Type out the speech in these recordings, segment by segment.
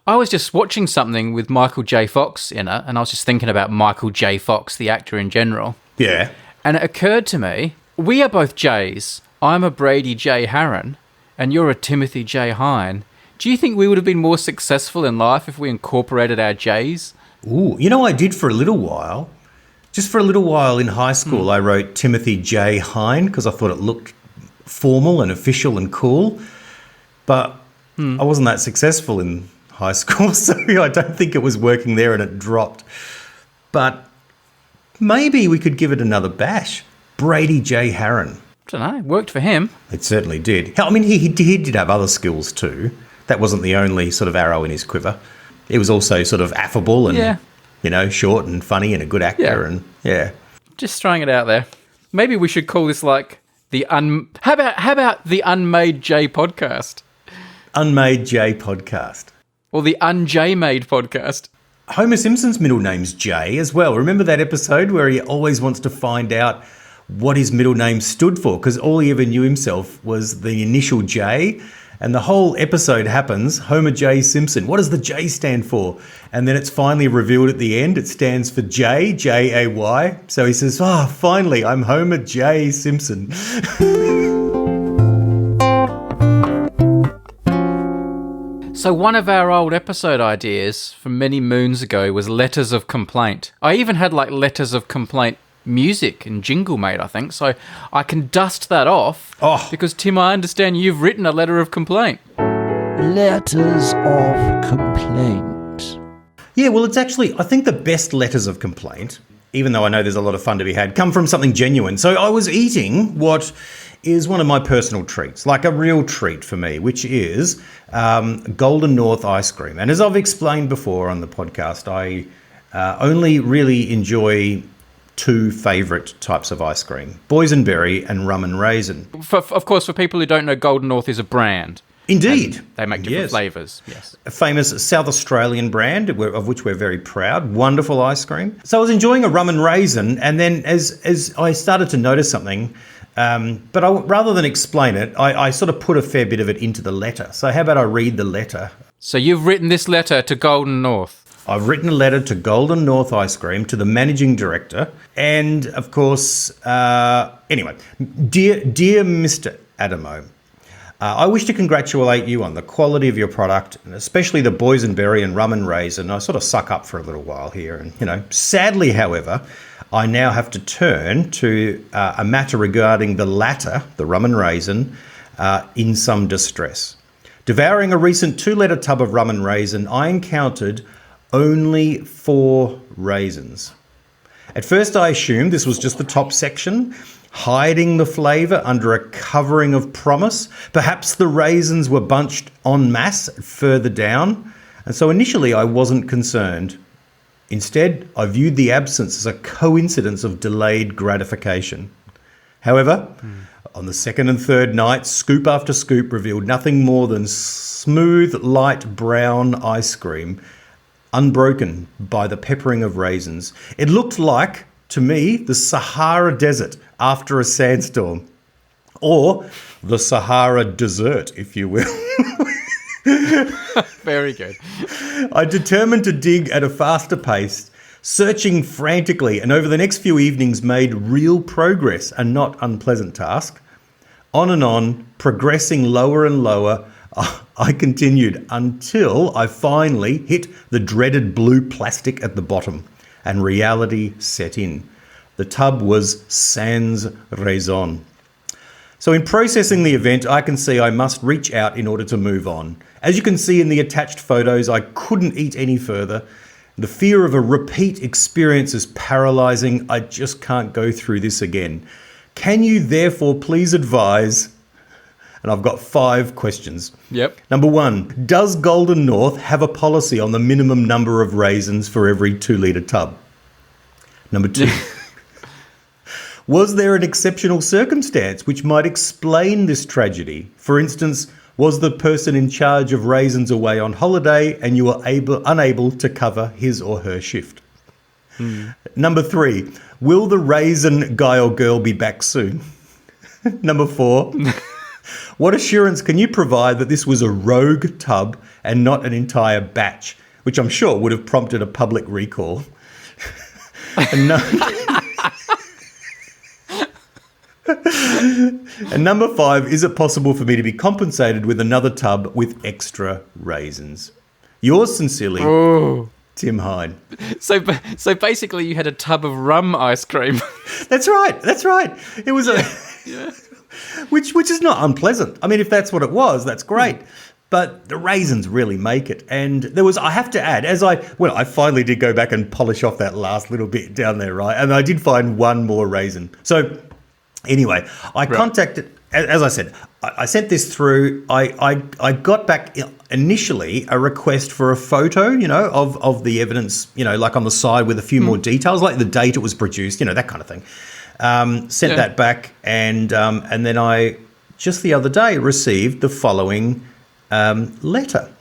I was just watching something with Michael J. Fox in it, and I was just thinking about Michael J. Fox, the actor in general. Yeah. And it occurred to me, we are both J's. I'm a Brady J. Harron, and you're a Timothy J. Hine. Do you think we would have been more successful in life if we incorporated our J's? Ooh, I did for a little while. Just for a little while in high school, I wrote Timothy J. Hine because I thought it looked formal and official and cool. But I wasn't that successful in high school, so I don't think it was working there and it dropped. But maybe we could give it another bash. Brady J. Harron. I don't know, it worked for him. It certainly did. I mean, he did have other skills too. That wasn't the only sort of arrow in his quiver. He was also sort of affable and, short and funny and a good actor. Yeah. Just throwing it out there. Maybe we should call this like how about the Unmade J podcast? Unmade J podcast. Or the Un-J-Made podcast. Homer Simpson's middle name's J as well. Remember that episode where he always wants to find out what his middle name stood for because all he ever knew himself was the initial J. And the whole episode happens, Homer J. Simpson. What does the J stand for? And then it's finally revealed at the end. It stands for J, J-A-Y. So he says, finally, I'm Homer J. Simpson. So one of our old episode ideas from many moons ago was letters of complaint. I even had like letters of complaint music and jingle made, I think. So I can dust that off because, Tim, I understand you've written a letter of complaint. Letters of complaint. Yeah, well, it's actually, I think the best letters of complaint, even though I know there's a lot of fun to be had, come from something genuine. So I was eating what is one of my personal treats, like a real treat for me, which is Golden North ice cream. And as I've explained before on the podcast, I only really enjoy two favourite types of ice cream, boysenberry and rum and raisin. Of course, for people who don't know, Golden North is a brand. Indeed. And they make different flavours, yes. A famous South Australian brand, of which we're very proud. Wonderful ice cream. So I was enjoying a rum and raisin, and then as I started to notice something, but rather than explain it, I sort of put a fair bit of it into the letter. So how about I read the letter? So you've written this letter to Golden North. I've written a letter to Golden North Ice Cream, to the managing director, and of course, anyway, dear Mr. Adamo, I wish to congratulate you on the quality of your product, and especially the boysenberry and rum and raisin. I sort of suck up for a little while here, and sadly, however, I now have to turn to a matter regarding the latter, the rum and raisin, in some distress. Devouring a recent 2-litre tub of rum and raisin, I encountered only 4 raisins. At first I assumed this was just the top section, hiding the flavour under a covering of promise. Perhaps the raisins were bunched en masse further down, and so initially I wasn't concerned. Instead, I viewed the absence as a coincidence of delayed gratification. However, on the second and third night, scoop after scoop revealed nothing more than smooth, light brown ice cream, unbroken by the peppering of raisins. It looked like, to me, the Sahara Desert after a sandstorm, or the Sahara Dessert, if you will. Very good. I determined to dig at a faster pace, searching frantically, and over the next few evenings made real progress, a not unpleasant task. On and on, progressing lower and lower, I continued until I finally hit the dreaded blue plastic at the bottom, and reality set in. The tub was sans raison. So in processing the event, I can see I must reach out in order to move on. As you can see in the attached photos, I couldn't eat any further. The fear of a repeat experience is paralysing. I just can't go through this again. Can you therefore please advise? And I've got 5 questions. Yep. Number 1, does Golden North have a policy on the minimum number of raisins for every 2-litre tub? Number 2, was there an exceptional circumstance which might explain this tragedy? For instance, was the person in charge of raisins away on holiday and you were unable to cover his or her shift? Number 3, will the raisin guy or girl be back soon? Number 4, What assurance can you provide that this was a rogue tub and not an entire batch, which I'm sure would have prompted a public recall? And, and number 5, is it possible for me to be compensated with another tub with extra raisins? Yours sincerely, Tim Hine. So basically, you had a tub of rum ice cream. That's right. It was which is not unpleasant. I mean, if that's what it was, that's great. But the raisins really make it. And I have to add, I finally did go back and polish off that last little bit down there, right? And I did find one more raisin. So anyway, I contacted, as I said, I sent this through. I got back initially a request for a photo, of the evidence, like on the side with a few more details, like the date it was produced, that kind of thing. Sent that back, and then I just the other day received the following letter.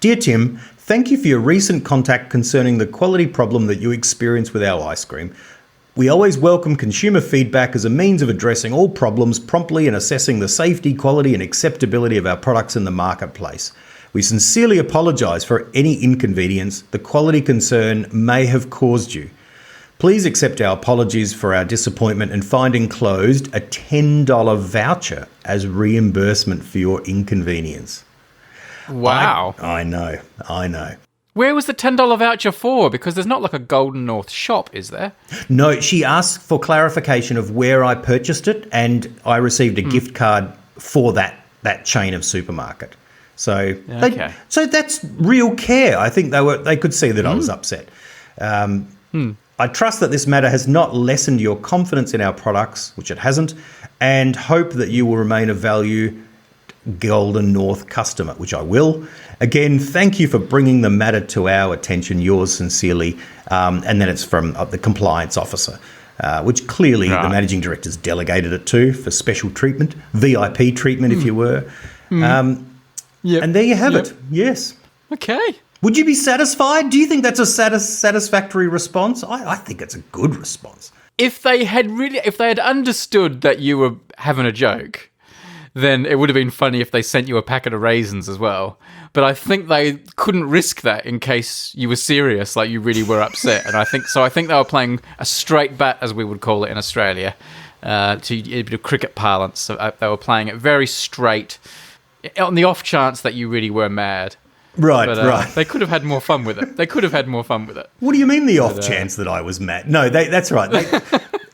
Dear Tim, thank you for your recent contact concerning the quality problem that you experienced with our ice cream. We always welcome consumer feedback as a means of addressing all problems promptly and assessing the safety, quality and acceptability of our products in the marketplace. We sincerely apologise for any inconvenience the quality concern may have caused you. Please accept our apologies for our disappointment and find enclosed a $10 voucher as reimbursement for your inconvenience. Wow. I know. Where was the $10 voucher for? Because there's not like a Golden North shop, is there? No, she asked for clarification of where I purchased it, and I received a gift card for that chain of supermarket. So, so that's real care. I think they could see that I was upset. I trust that this matter has not lessened your confidence in our products, which it hasn't, and hope that you will remain a value Golden North customer, which I will. Again, thank you for bringing the matter to our attention. Yours sincerely. And then it's from the compliance officer, which clearly the managing director's delegated it to for special treatment, VIP treatment, if you were. And there you have it. Yes. Okay. Would you be satisfied? Do you think that's a satisfactory response? I think it's a good response. If they had understood that you were having a joke, then it would have been funny if they sent you a packet of raisins as well. But I think they couldn't risk that in case you were serious, like you really were upset. And I think they were playing a straight bat, as we would call it in Australia, to a bit of cricket parlance. So they were playing it very straight, on the off chance that you really were mad. Right. They could have had more fun with it. What do you mean the off chance that I was mad? No, that's right.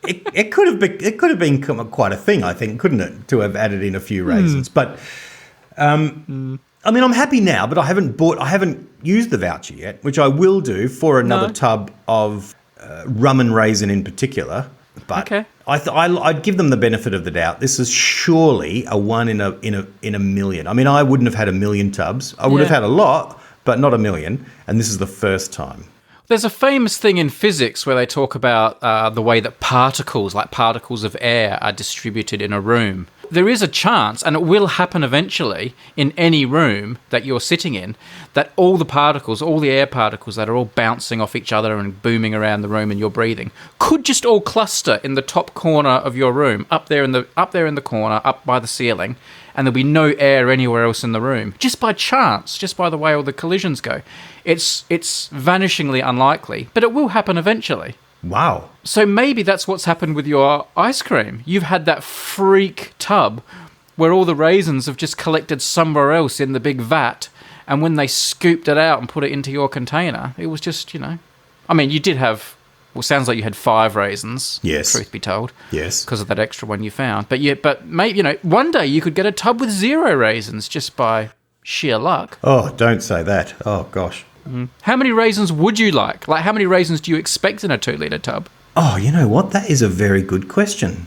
It could have been quite a thing, I think, couldn't it, to have added in a few raisins? But I mean, I'm happy now, but I haven't used the voucher yet, which I will do for another tub of rum and raisin in particular. But I'd give them the benefit of the doubt. This is surely a one in a million. I mean, I wouldn't have had a million tubs. I would have had a lot, but not a million. And this is the first time. There's a famous thing in physics where they talk about the way that particles, like particles of air, are distributed in a room. There is a chance, and it will happen eventually, in any room that you're sitting in, that all the air particles that are all bouncing off each other and booming around the room and you're breathing, could just all cluster in the top corner of your room, up there in the corner, up by the ceiling, and there'll be no air anywhere else in the room, just by chance, just by the way all the collisions go. It's vanishingly unlikely, but it will happen eventually. Wow. So maybe that's what's happened with your ice cream. You've had that freak tub where all the raisins have just collected somewhere else in the big vat, and when they scooped it out and put it into your container, it was just, I mean, you did have, well, sounds like you had 5 raisins, yes, truth be told. Yes. Because of that extra one you found. But maybe, one day you could get a tub with 0 raisins just by sheer luck. Oh, don't say that. Oh, gosh. How many raisins would you like? Like, how many raisins do you expect in a 2-litre tub? Oh, you know what? That is a very good question.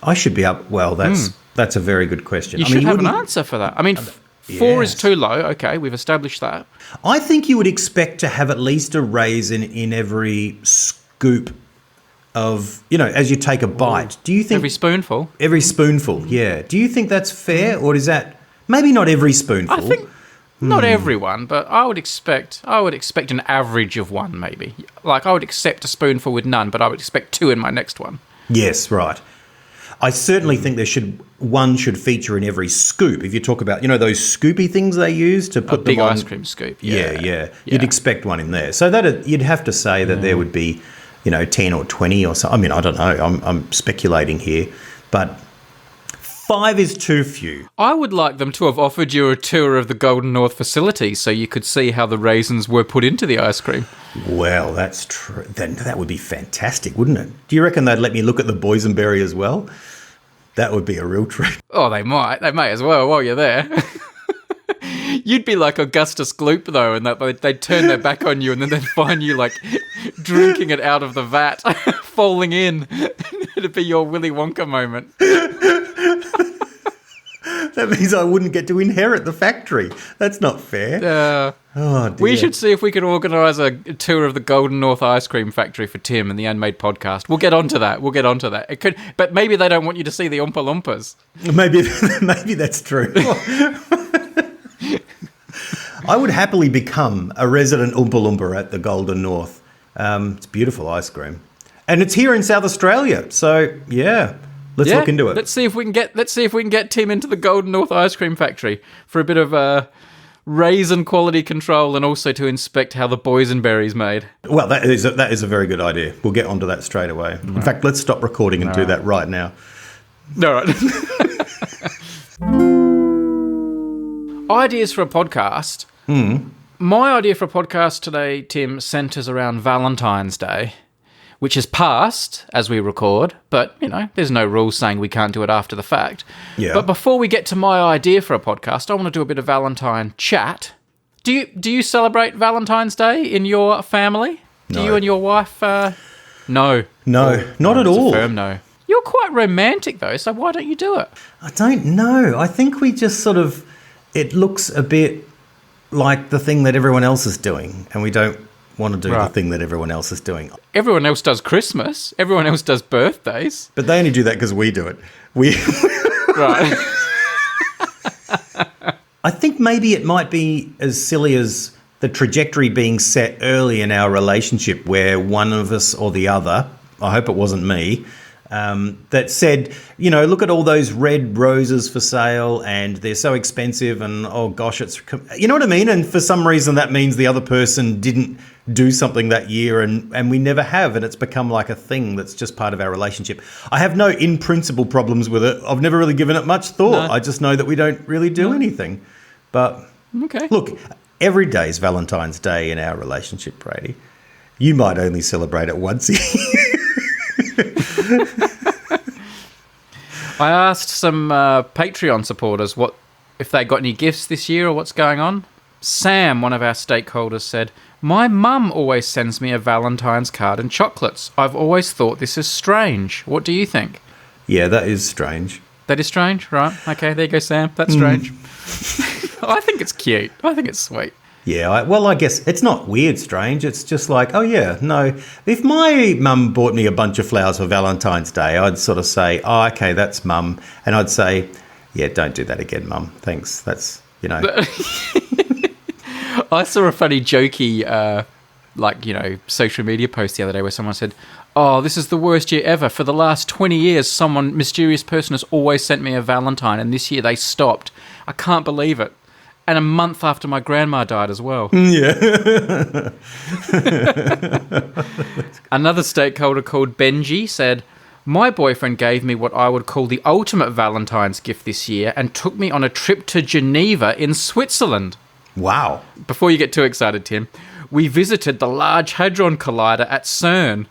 I should be up. Well, that's a very good question. You should have an answer for that. I mean, 4 is too low. Okay, we've established that. I think you would expect to have at least a raisin in every scoop of, as you take a bite. Do you think every spoonful? Every spoonful, yeah. Do you think that's fair, or is that maybe not every spoonful? I think not everyone, but I would expect an average of 1 maybe. Like, I would accept a spoonful with none, but I would expect 2 in my next one. Yes, right. I certainly think one should feature in every scoop. If you talk about, those scoopy things they use to put A big them on, ice cream scoop. Yeah. You'd expect one in there. So that you'd have to say that there would be, 10 or 20 or so. I mean, I don't know. I'm speculating here, but 5 is too few. I would like them to have offered you a tour of the Golden North facility so you could see how the raisins were put into the ice cream. Well, that's true. Then that would be fantastic, wouldn't it? Do you reckon they'd let me look at the boysenberry as well? That would be a real treat. Oh, they might. They may as well while you're there. You'd be like Augustus Gloop, though, and they'd turn their back on you and then they'd find you, like, drinking it out of the vat, falling in. It'd be your Willy Wonka moment. That means I wouldn't get to inherit the factory. That's not fair. Oh, dear. We should see if we could organise a tour of the Golden North Ice Cream Factory for Tim and the Unmade podcast. We'll get onto that. It could, but maybe they don't want you to see the Oompa Loompas. Maybe that's true. I would happily become a resident Oompa Loompa at the Golden North. It's beautiful ice cream, and it's here in South Australia. So yeah. Let's look into it. Let's see if we can get Tim into the Golden North Ice Cream Factory for a bit of raisin quality control and also to inspect how the boysenberry's made. Well, that is a very good idea. We'll get onto that straight away. Right. In fact, let's stop recording and do that right now. All right. Ideas for a podcast. My idea for a podcast today, Tim, centres around Valentine's Day, which has passed as we record, but, there's no rule saying we can't do it after the fact. Yeah. But before we get to my idea for a podcast, I want to do a bit of Valentine chat. Do you celebrate Valentine's Day in your family? No. Do you and your wife? No. No, not at all. It's a firm no. You're quite romantic, though, so why don't you do it? I don't know. I think we just sort of... It looks a bit like the thing that everyone else is doing, and we don't want to do the thing that everyone else is doing. Everyone else does Christmas. Everyone else does birthdays. But they only do that because we do it. Right. I think maybe it might be as silly as the trajectory being set early in our relationship where one of us or the other, I hope it wasn't me, that said, look at all those red roses for sale and they're so expensive and, oh gosh, you know what I mean? And for some reason that means the other person didn't do something that year and we never have, and it's become like a thing that's just part of our relationship. I have no in-principle problems with it. I've never really given it much thought. No. I just know that we don't really do anything. But okay. Look, every day is Valentine's Day in our relationship, Brady. You might only celebrate it once a year. I asked some Patreon supporters if they got any gifts this year or what's going on. Sam, one of our stakeholders, said, "My mum always sends me a Valentine's card and chocolates. I've always thought this is strange. What do you think?" Yeah, that is strange. That is strange, right? Okay, there you go, Sam. That's strange. I think it's cute. I think it's sweet. Yeah, I guess it's not weird strange. It's just like, oh, yeah, no. If my mum bought me a bunch of flowers for Valentine's Day, I'd sort of say, oh, okay, that's mum. And I'd say, yeah, don't do that again, mum. Thanks. That's, I saw a funny, jokey, social media post the other day where someone said, oh, this is the worst year ever. For the last 20 years, some mysterious person has always sent me a Valentine, and this year they stopped. I can't believe it. And a month after my grandma died as well. Yeah. Another stakeholder called Benji said, my boyfriend gave me what I would call the ultimate Valentine's gift this year and took me on a trip to Geneva in Switzerland. Wow. Before you get too excited, Tim, we visited the Large Hadron Collider at CERN,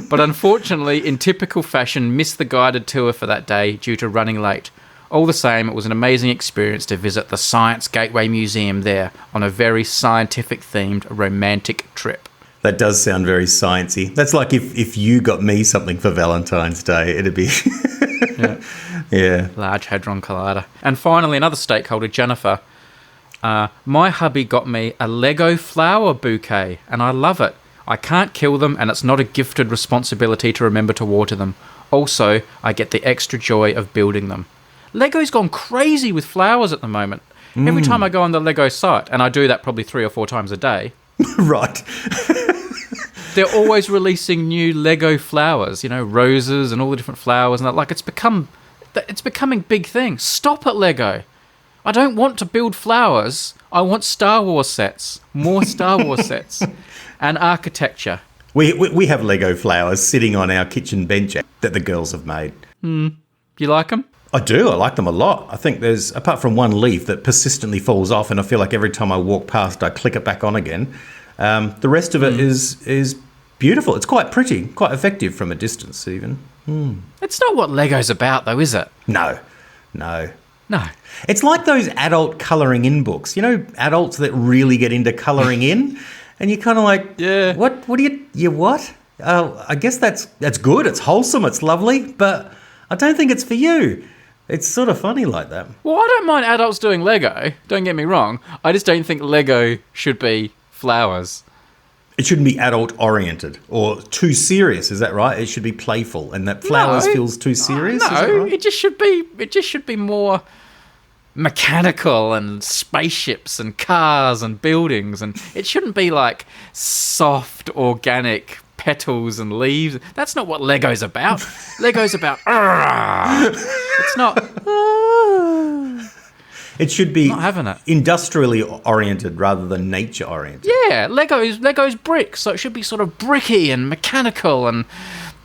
but unfortunately, in typical fashion, missed the guided tour for that day due to running late. All the same, it was an amazing experience to visit the Science Gateway Museum there on a very scientific-themed romantic trip. That does sound very sciencey. That's like if you got me something for Valentine's Day, it'd be... Yeah. Large Hadron Collider. And finally, another stakeholder, Jennifer. My hubby got me a Lego flower bouquet, and I love it. I can't kill them, and it's not a gifted responsibility to remember to water them. Also, I get the extra joy of building them. Lego's gone crazy with flowers at the moment. Every time I go on the Lego site, and I do that probably 3 or 4 times a day. Right. they're always releasing new Lego flowers, roses and all the different flowers and that. Like, it's becoming big thing. Stop it, Lego. I don't want to build flowers. I want Star Wars sets, more Star Wars sets, and architecture. We have Lego flowers sitting on our kitchen bench that the girls have made. You like them? I do. I like them a lot. I think there's, apart from one leaf that persistently falls off, and I feel like every time I walk past, I click it back on again. The rest of it is beautiful. It's quite pretty, quite effective from a distance, even. It's not what Lego's about, though, is it? No. No. It's like those adult colouring in books. Adults that really get into colouring in, and you're kind of like, Yeah. What do you what? I guess that's good. It's wholesome. It's lovely, but I don't think it's for you. It's sort of funny like that. Well, I don't mind adults doing Lego. Don't get me wrong. I just don't think Lego should be flowers. It shouldn't be adult-oriented or too serious. Is that right? It should be playful, and that flowers feels too serious. No, is that right? it just should be more mechanical and spaceships and cars and buildings, and it shouldn't be like soft, organic petals and leaves. That's not what Lego's about. Lego's about. It's not. It should be Not having it. industrially oriented rather than nature oriented. Yeah, Lego's bricks, so it should be sort of bricky and mechanical and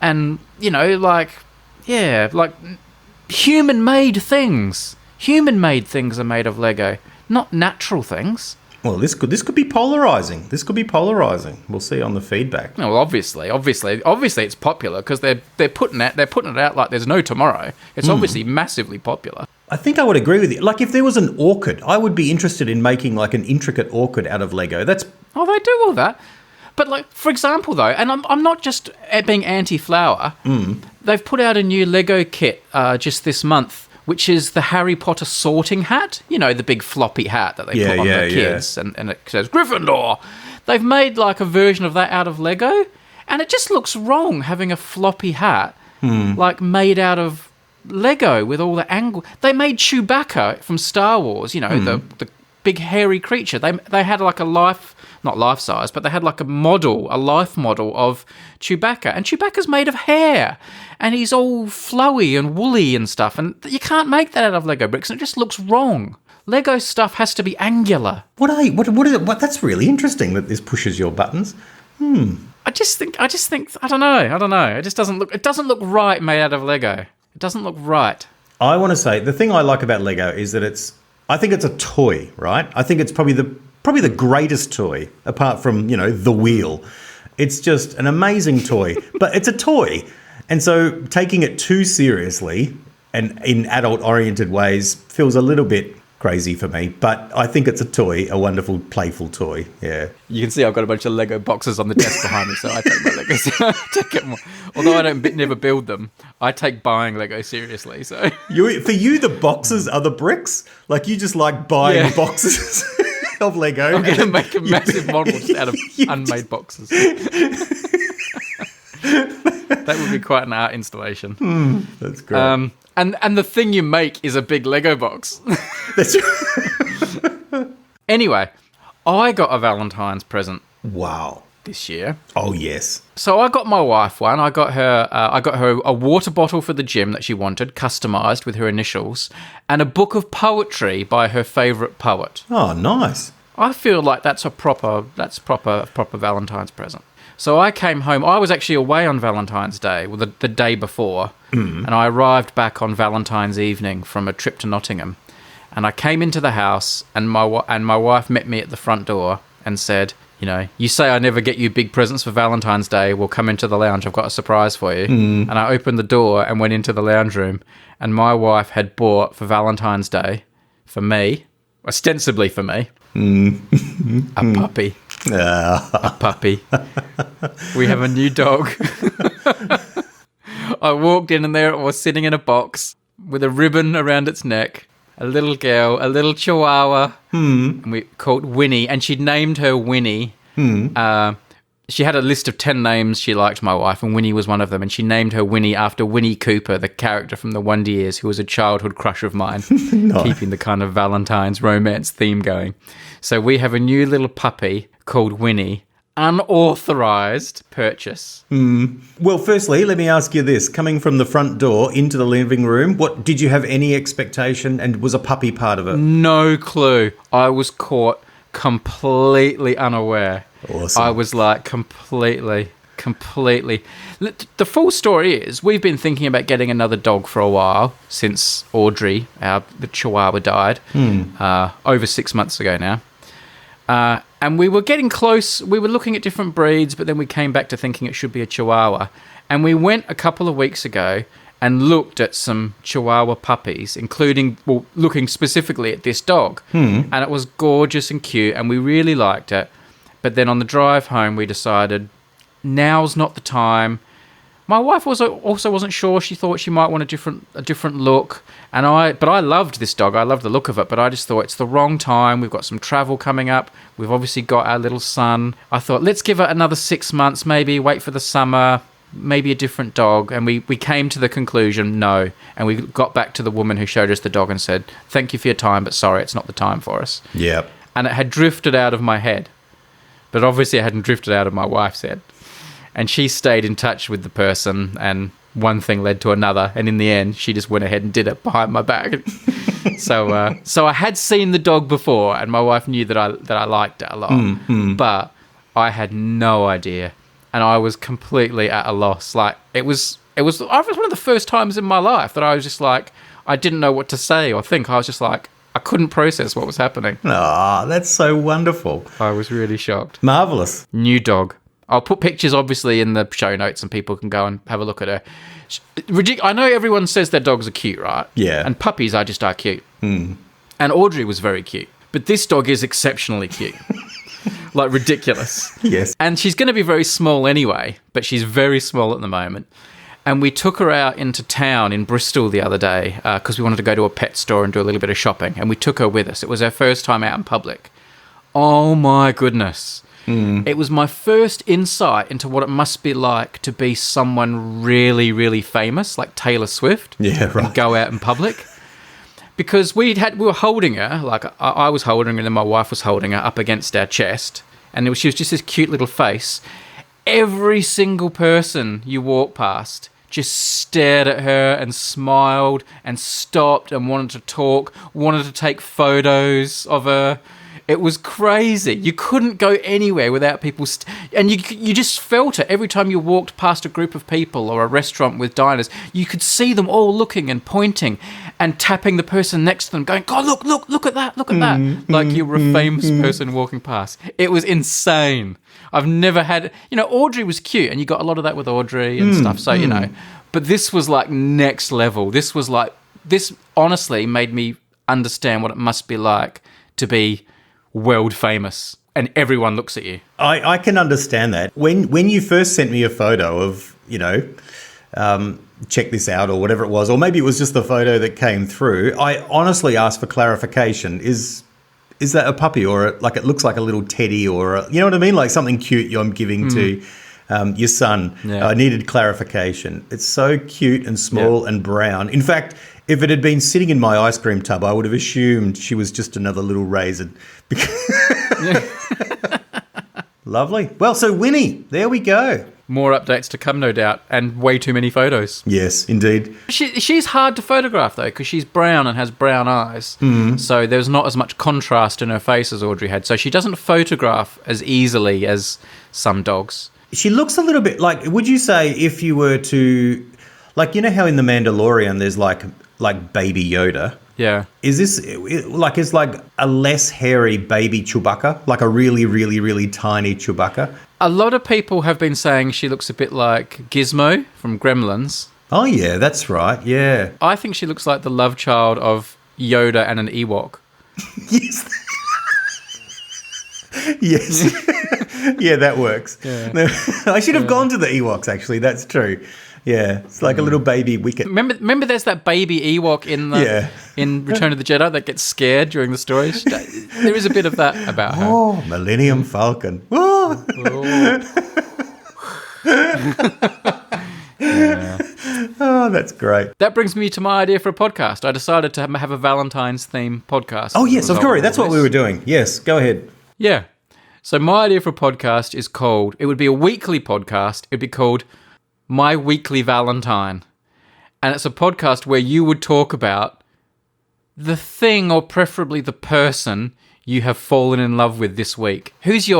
like human-made things. Human-made things are made of Lego, not natural things. Well, this could be polarizing. We'll see on the feedback. No, well, obviously, it's popular because they're putting it out like there's no tomorrow. It's obviously massively popular. I think I would agree with you. Like, if there was an orchid, I would be interested in making like an intricate orchid out of Lego. They do all that. But like, for example, though, and I'm not just being anti-flower. They've put out a new Lego kit just this month, which is the Harry Potter sorting hat. The big floppy hat that they put on the kids, and it says Gryffindor. They've made like a version of that out of Lego, and it just looks wrong having a floppy hat like made out of Lego with all the angle. They made Chewbacca from Star Wars, the big hairy creature. They had like not life size, but they had like a life model of Chewbacca, and Chewbacca's made of hair, and he's all flowy and woolly and stuff, and you can't make that out of Lego bricks, and it just looks wrong. Lego stuff has to be angular. What is it? What? That's really interesting that this pushes your buttons. I just think I don't know. It just doesn't look right made out of Lego. It doesn't look right. I want to say the thing I like about Lego is that I think it's a toy, right? I think it's probably the greatest toy apart from, the wheel. It's just an amazing toy, but it's a toy. And so taking it too seriously and in adult oriented ways feels a little bit crazy for me, but I think it's a toy, a wonderful, playful toy. Yeah. You can see I've got a bunch of Lego boxes on the desk behind me, so I take my Legos. I take it more. Although I never build them, I take buying Lego seriously. So For you, the boxes are the bricks. Like, you just like buying boxes of Lego. I'm going to make a massive model just out of unmade boxes. That would be quite an art installation. That's great. And the thing you make is a big Lego box. That's Anyway, I got a Valentine's present wow. this year. Oh yes. So I got my wife one. I got her a water bottle for the gym that she wanted, customized with her initials, and a book of poetry by her favorite poet. Oh, nice. I feel like that's a proper Valentine's present. So I came home. I was actually away on Valentine's Day, well, the day before, and I arrived back on Valentine's evening from a trip to Nottingham. And I came into the house, and my wife met me at the front door and said, you say I never get you big presents for Valentine's Day. We'll come into the lounge. I've got a surprise for you. And I opened the door and went into the lounge room, and my wife had bought for Valentine's Day, for me, ostensibly for me, a puppy. A puppy. We have a new dog. I walked in and there it was, sitting in a box with a ribbon around its neck. A little girl, a little chihuahua. And we called Winnie, and she'd named her Winnie. She had a list of 10 names she liked, my wife, and Winnie was one of them. And she named her Winnie after Winnie Cooper, the character from the Wonder Years, who was a childhood crush of mine, keeping the kind of Valentine's romance theme going. So we have a new little puppy called Winnie, unauthorized purchase. Well, firstly, let me ask you this. Coming from the front door into the living room, what did you have any expectation, and was a puppy part of it? No clue. I was caught completely unaware. Awesome. I was like completely. The full story is we've been thinking about getting another dog for a while since Audrey, the Chihuahua, died over 6 months ago now. And we were getting close. We were looking at different breeds, but then we came back to thinking it should be a Chihuahua. And we went a couple of weeks ago and looked at some Chihuahua puppies, looking specifically at this dog. And it was gorgeous and cute, and we really liked it. But then on the drive home, we decided now's not the time. My wife also wasn't sure. She thought she might want a different look. But I loved this dog. I loved the look of it. But I just thought it's the wrong time. We've got some travel coming up. We've obviously got our little son. I thought, let's give it another 6 months, maybe wait for the summer, maybe a different dog. And we came to the conclusion, no. And we got back to the woman who showed us the dog and said, thank you for your time, but sorry, it's not the time for us. Yep. And it had drifted out of my head. But obviously it hadn't drifted out of my wife's head. And she stayed in touch with the person, and one thing led to another. And in the end, she just went ahead and did it behind my back. So I had seen the dog before, and my wife knew that I liked it a lot. But I had no idea, and I was completely at a loss. Like it was one of the first times in my life that I was just like, I didn't know what to say or think. I was just like, I couldn't process what was happening. Ah, that's so wonderful. I was really shocked. Marvelous. New dog. I'll put pictures, obviously, in the show notes, and people can go and have a look at her. I know everyone says their dogs are cute, right? Yeah. And puppies are cute. And Audrey was very cute. But this dog is exceptionally cute. Like, ridiculous. Yes. And she's going to be very small anyway, but she's very small at the moment. And we took her out into town in Bristol the other day because we wanted to go to a pet store and do a little bit of shopping. And we took her with us. It was our first time out in public. Oh, my goodness. It was my first insight into what it must be like to be someone really, really famous, like Taylor Swift. Yeah, right. And go out in public. Because we were holding her, like I was holding her, and then my wife was holding her up against our chest. And she was just this cute little face. Every single person you walk past just stared at her and smiled and stopped and wanted to talk, wanted to take photos of her. It was crazy. You couldn't go anywhere without people... and you just felt it. Every time you walked past a group of people or a restaurant with diners, you could see them all looking and pointing and tapping the person next to them, going, God, look at that, look at that. Like you were a famous person walking past. It was insane. I've never had... Audrey was cute, and you got a lot of that with Audrey and stuff, so, But this was like next level. This honestly made me understand what it must be like to be world famous and everyone looks at you. I can understand that. When you first sent me a photo of, check this out or whatever it was, or maybe it was just the photo that came through, I honestly asked for clarification. Is that a puppy, or it looks like a little teddy, or you know what I mean? Like something cute I'm giving to your son. Yeah. I needed clarification. It's so cute and small and brown. In fact, if it had been sitting in my ice cream tub, I would have assumed she was just another little raisin. Lovely. Well, so Winnie, there we go. More updates to come, no doubt, and way too many photos. Yes, indeed. She's hard to photograph, though, because she's brown and has brown eyes. So there's not as much contrast in her face as Audrey had. So she doesn't photograph as easily as some dogs. She looks a little bit like, would you say if you were to, like, how in The Mandalorian there's like baby Yoda? Yeah. Is this is like a less hairy baby Chewbacca, like a really, really, really tiny Chewbacca? A lot of people have been saying she looks a bit like Gizmo from Gremlins. Oh, yeah, that's right, yeah. I think she looks like the love child of Yoda and an Ewok. Yes. Yes. Yeah, that works. Yeah. I should have gone to the Ewoks, actually, that's true. Yeah, it's like a little baby Wicket. Remember there's that baby Ewok in Return of the Jedi that gets scared during the story? There is a bit of that about her. Oh, Millennium Falcon. Oh. Yeah. Oh, that's great. That brings me to my idea for a podcast. I decided to have a Valentine's theme podcast. Oh, yes, of course. That's what we were doing. Yes, go ahead. Yeah. So my idea for a podcast is it would be a weekly podcast. It'd be called My Weekly Valentine. And it's a podcast where you would talk about the thing, or preferably the person, you have fallen in love with this week. Who do you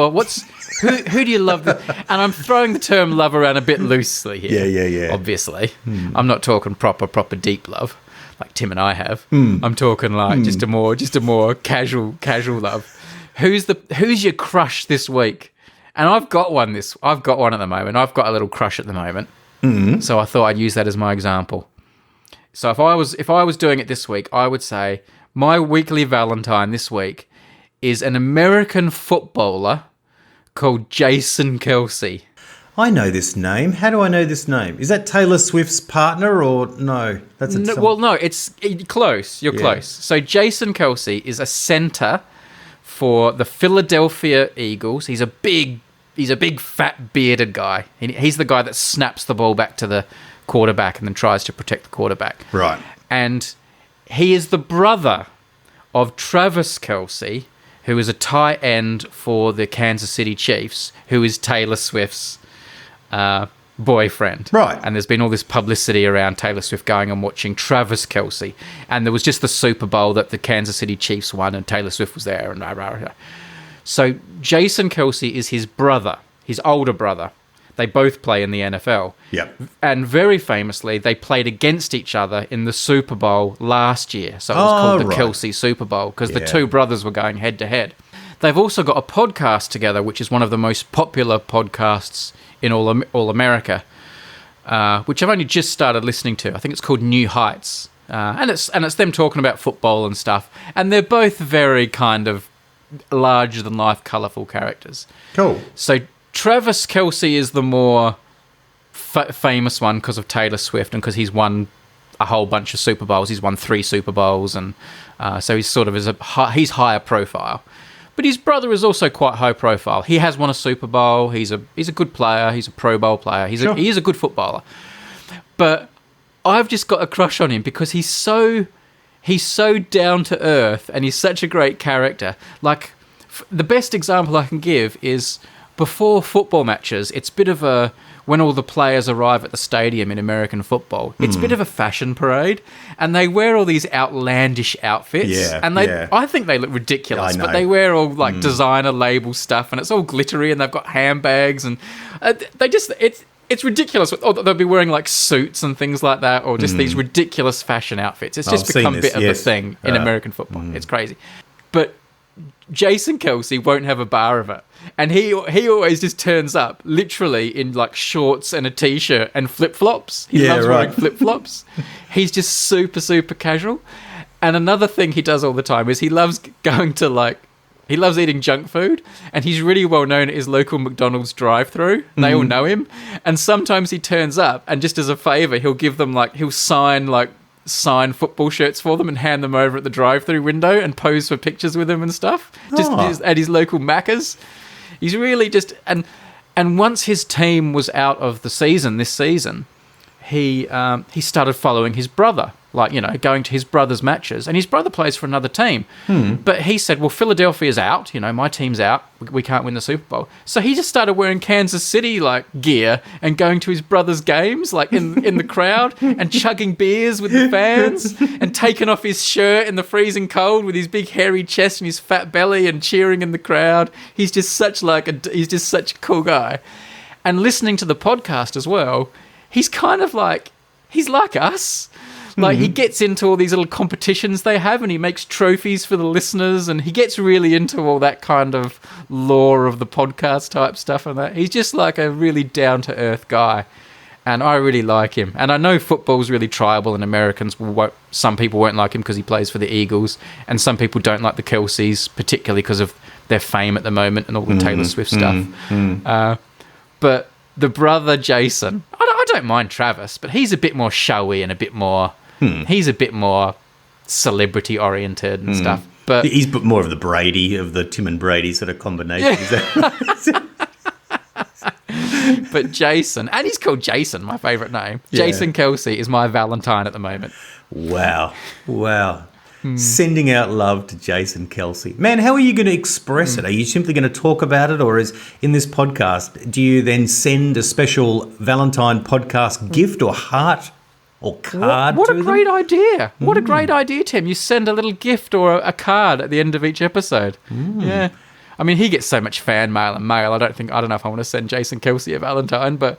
love? And I'm throwing the term love around a bit loosely here. Yeah. Obviously. I'm not talking proper deep love like Tim and I have. I'm talking like just a more casual love. Who's your crush this week? And I've got one at the moment. I've got a little crush at the moment. So I thought I'd use that as my example. So if I was doing it this week, I would say my weekly Valentine this week is an American footballer called Jason Kelce. I know this name. How do I know this name? Is that Taylor Swift's partner or no? No, it's close. You're close. So Jason Kelce is a center for the Philadelphia Eagles. He's a big fat bearded guy. He's the guy that snaps the ball back to the quarterback and then tries to protect the quarterback. Right. And he is the brother of Travis Kelce, who is a tight end for the Kansas City Chiefs, who is Taylor Swift's boyfriend. Right. And there's been all this publicity around Taylor Swift going and watching Travis Kelce. And there was just the Super Bowl that the Kansas City Chiefs won and Taylor Swift was there. And So Jason Kelce is his brother, his older brother. They both play in the NFL. Yep. And very famously, they played against each other in the Super Bowl last year. So it was called the Kelce Super Bowl because the two brothers were going head to head. They've also got a podcast together, which is one of the most popular podcasts in all America, which I've only just started listening to. I think it's called New Heights. And it's them talking about football and stuff. And they're both very kind of larger-than-life, colourful characters. Cool. So Travis Kelce is the more famous one because of Taylor Swift and because he's won a whole bunch of Super Bowls. He's won 3 Super Bowls, and so he's sort of he's higher profile. But his brother is also quite high profile. He has won a Super Bowl. He's a good player. He's a Pro Bowl player. He is a good footballer. But I've just got a crush on him because he's so down to earth and he's such a great character. Like the best example I can give is before football matches, it's a bit of a, when all the players arrive at the stadium in American football, it's a bit of a fashion parade, and they wear all these outlandish outfits, and I think they look ridiculous, but they wear all like designer label stuff, and it's all glittery, and they've got handbags, and it's ridiculous. Or they'll be wearing like suits and things like that, or just these ridiculous fashion outfits. It's just become a bit of a thing in American football. It's crazy. But Jason Kelce won't have a bar of it. And he always just turns up literally in like shorts and a t-shirt and flip-flops. He loves wearing flip-flops. He's just super, super casual. And another thing he does all the time is he loves eating junk food, and he's really well known at his local McDonald's drive-thru. They all know him. And sometimes he turns up and just as a favor, he'll sign football shirts for them and hand them over at the drive-thru window and pose for pictures with them and stuff. Just at his local Macca's. He's really just and once his team was out of the season this season, he started following his brother, going to his brother's matches, and his brother plays for another team. But he said, well, Philadelphia's out, my team's out, we can't win the Super Bowl. So he just started wearing Kansas City gear and going to his brother's games in the crowd and chugging beers with the fans and taking off his shirt in the freezing cold with his big hairy chest and his fat belly and cheering in the crowd. He's just such a cool guy. And listening to the podcast as well, he's kind of he's like us. He gets into all these little competitions they have, and he makes trophies for the listeners, and he gets really into all that kind of lore of the podcast type stuff and that. He's just like a really down-to-earth guy, and I really like him. And I know football's really tribal, and some people won't like him because he plays for the Eagles, and some people don't like the Kelces, particularly because of their fame at the moment and all the Taylor Swift stuff. But the brother Jason, I don't mind Travis, but he's a bit more showy and a bit more... He's a bit more celebrity oriented and stuff. But he's more of the Brady, of the Tim and Brady sort of combination. Yeah. But Jason, and he's called Jason, my favourite name. Yeah. Jason Kelce is my Valentine at the moment. Wow. sending out love to Jason Kelce. Man, how are you going to express it? Are you simply going to talk about it, or is in this podcast, do you then send a special Valentine podcast gift or heart or card What to a them? great idea. What a great idea, Tim. You send a little gift or a card at the end of each episode. Yeah. I mean, he gets so much fan mail and mail. I don't know if I want to send Jason Kelce a Valentine, but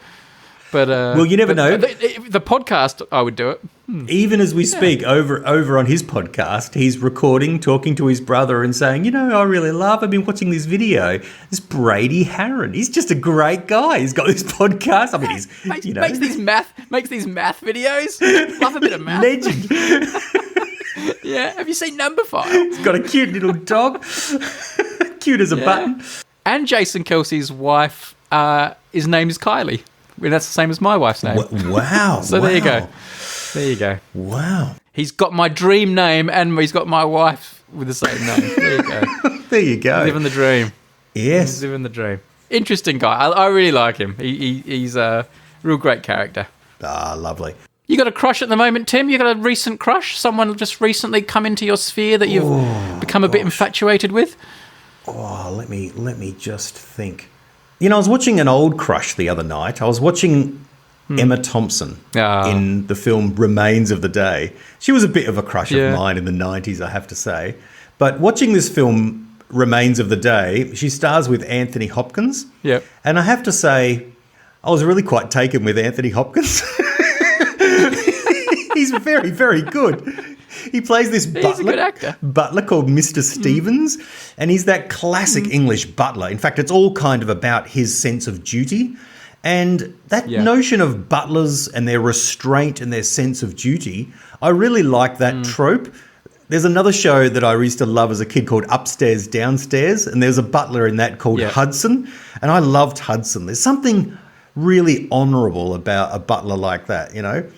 Well, you never know. The podcast, I would do it. Even as we speak, over on his podcast, he's recording, talking to his brother and saying, you know, I've been watching this video. This Brady Harron, he's just a great guy. He's got this podcast. I mean, he's, makes these math videos. Love a bit of math. legend. Yeah. Have you seen Number 5? He's got a cute little dog. Cute as a button. And Jason Kelce's wife, his name is Kylie. Well, that's the same as my wife's name. Wow. So there you go. There you go. Wow. He's got my dream name and he's got my wife with the same name. There you go. There you go. Living the dream. Yes. He's living the dream. Interesting guy. I really like him. He's a real great character. Ah, lovely. You got a crush at the moment, Tim? You got a recent crush? Someone just recently come into your sphere that you've become a bit infatuated with? Oh, let me just think. You know, I was watching an old crush the other night. I was watching Emma Thompson in the film Remains of the Day. She was a bit of a crush of mine in the 90s, I have to say. But watching this film Remains of the Day, she stars with Anthony Hopkins. Yep. And I have to say, I was really quite taken with Anthony Hopkins. He's very, very good. He plays this He's a good actor. butler called Mr. Stevens, and he's that classic English butler. In fact, it's all kind of about his sense of duty. And that notion of butlers and their restraint and their sense of duty, I really like that trope. There's another show that I used to love as a kid called Upstairs, Downstairs, and there's a butler in that called Hudson, and I loved Hudson. There's something really honourable about a butler like that, you know?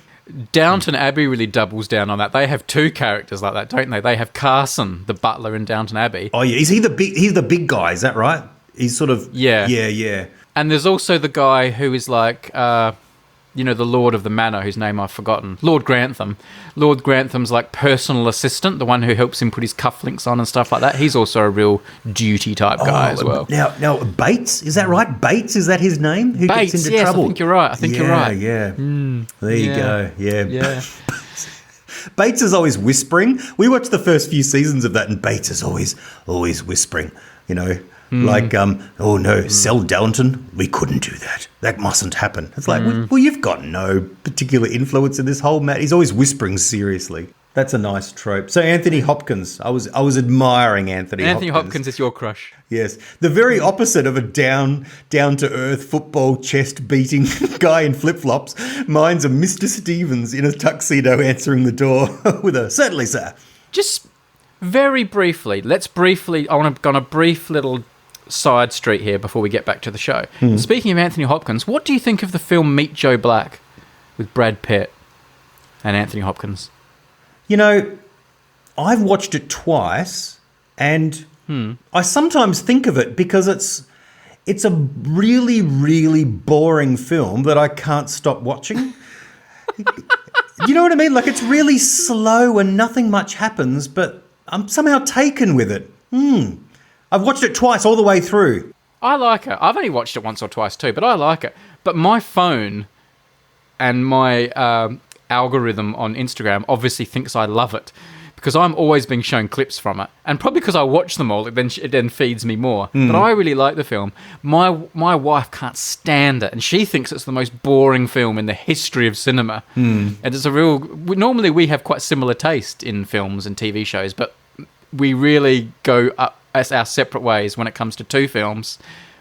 Downton Abbey really doubles down on that. They have two characters like that, don't they? They have Carson, the butler in Downton Abbey. Oh, yeah. He's the big guy, is that right? He's sort of... Yeah. And there's also the guy who is like, the Lord of the Manor, whose name I've forgotten. Lord Grantham. Lord Grantham's like personal assistant, the one who helps him put his cufflinks on and stuff like that. He's also a real duty type guy as well. Now, Bates, is that right? Bates, is that his name? Who Bates, gets into trouble? I think you're right. Yeah. There you go. Yeah. Bates is always whispering. We watched the first few seasons of that, and Bates is always whispering, you know. Like, oh no, sell Downton? We couldn't do that. That mustn't happen. It's like, well, you've got no particular influence in this whole matter. He's always whispering seriously. That's a nice trope. So Anthony Hopkins, I was admiring Anthony Hopkins. Anthony Hopkins is your crush. Yes. The very opposite of a down to earth football chest beating guy in flip-flops. Mine's a Mr. Stevens in a tuxedo answering the door with a "Certainly, sir." Just very briefly, I want to go on a brief little side street here before we get back to the show. Speaking of Anthony Hopkins, what do you think of the film Meet Joe Black with Brad Pitt and Anthony Hopkins? You know, I've watched it twice, and I sometimes think of it because it's a really, really boring film that I can't stop watching. You know what I mean? Like, it's really slow and nothing much happens, but I'm somehow taken with it. I've watched it twice all the way through. I like it. I've only watched it once or twice too, but I like it. But my phone and my algorithm on Instagram obviously thinks I love it because I'm always being shown clips from it. And probably because I watch them all, it then feeds me more. But I really like the film. My wife can't stand it, and she thinks it's the most boring film in the history of cinema. And it's normally we have quite similar taste in films and TV shows, but we really go up as our separate ways when it comes to two films,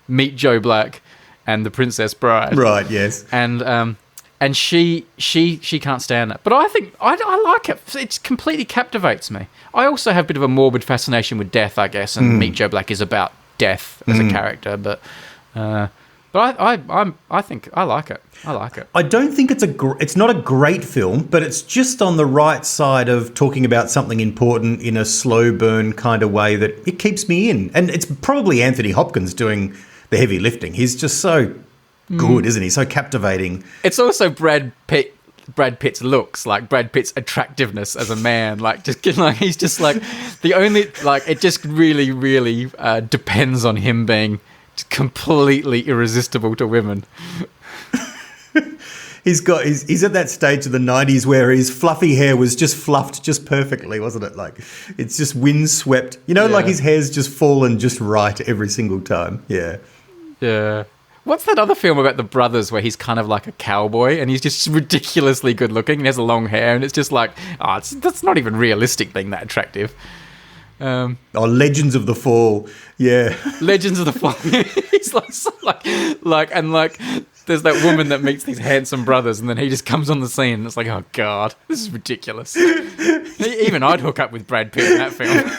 Meet Joe Black and The Princess Bride. Right, yes. And she can't stand it. But I think I like it. It completely captivates me. I also have a bit of a morbid fascination with death, I guess, and Meet Joe Black is about death as a character. But I think I like it. I like it. I don't think it's not a great film, but it's just on the right side of talking about something important in a slow burn kind of way that it keeps me in. And it's probably Anthony Hopkins doing the heavy lifting. He's just so good, isn't he? So captivating. It's also Brad Pitt Brad Pitt's looks, like Brad Pitt's attractiveness as a man, like he's just like the only, like, it just really, really depends on him being completely irresistible to women. He's at that stage of the 90s where his fluffy hair was just fluffed just perfectly, wasn't it? Like, it's just windswept. Like his hair's just fallen just right every single time. Yeah. Yeah. What's that other film about the brothers where he's kind of like a cowboy and he's just ridiculously good looking and has long hair and it's just like, that's not even realistic being that attractive. Legends of the Fall. Yeah. Legends of the Fall. He's like, there's that woman that meets these handsome brothers and then he just comes on the scene and it's like, oh God, this is ridiculous. Even I'd hook up with Brad Pitt in that film.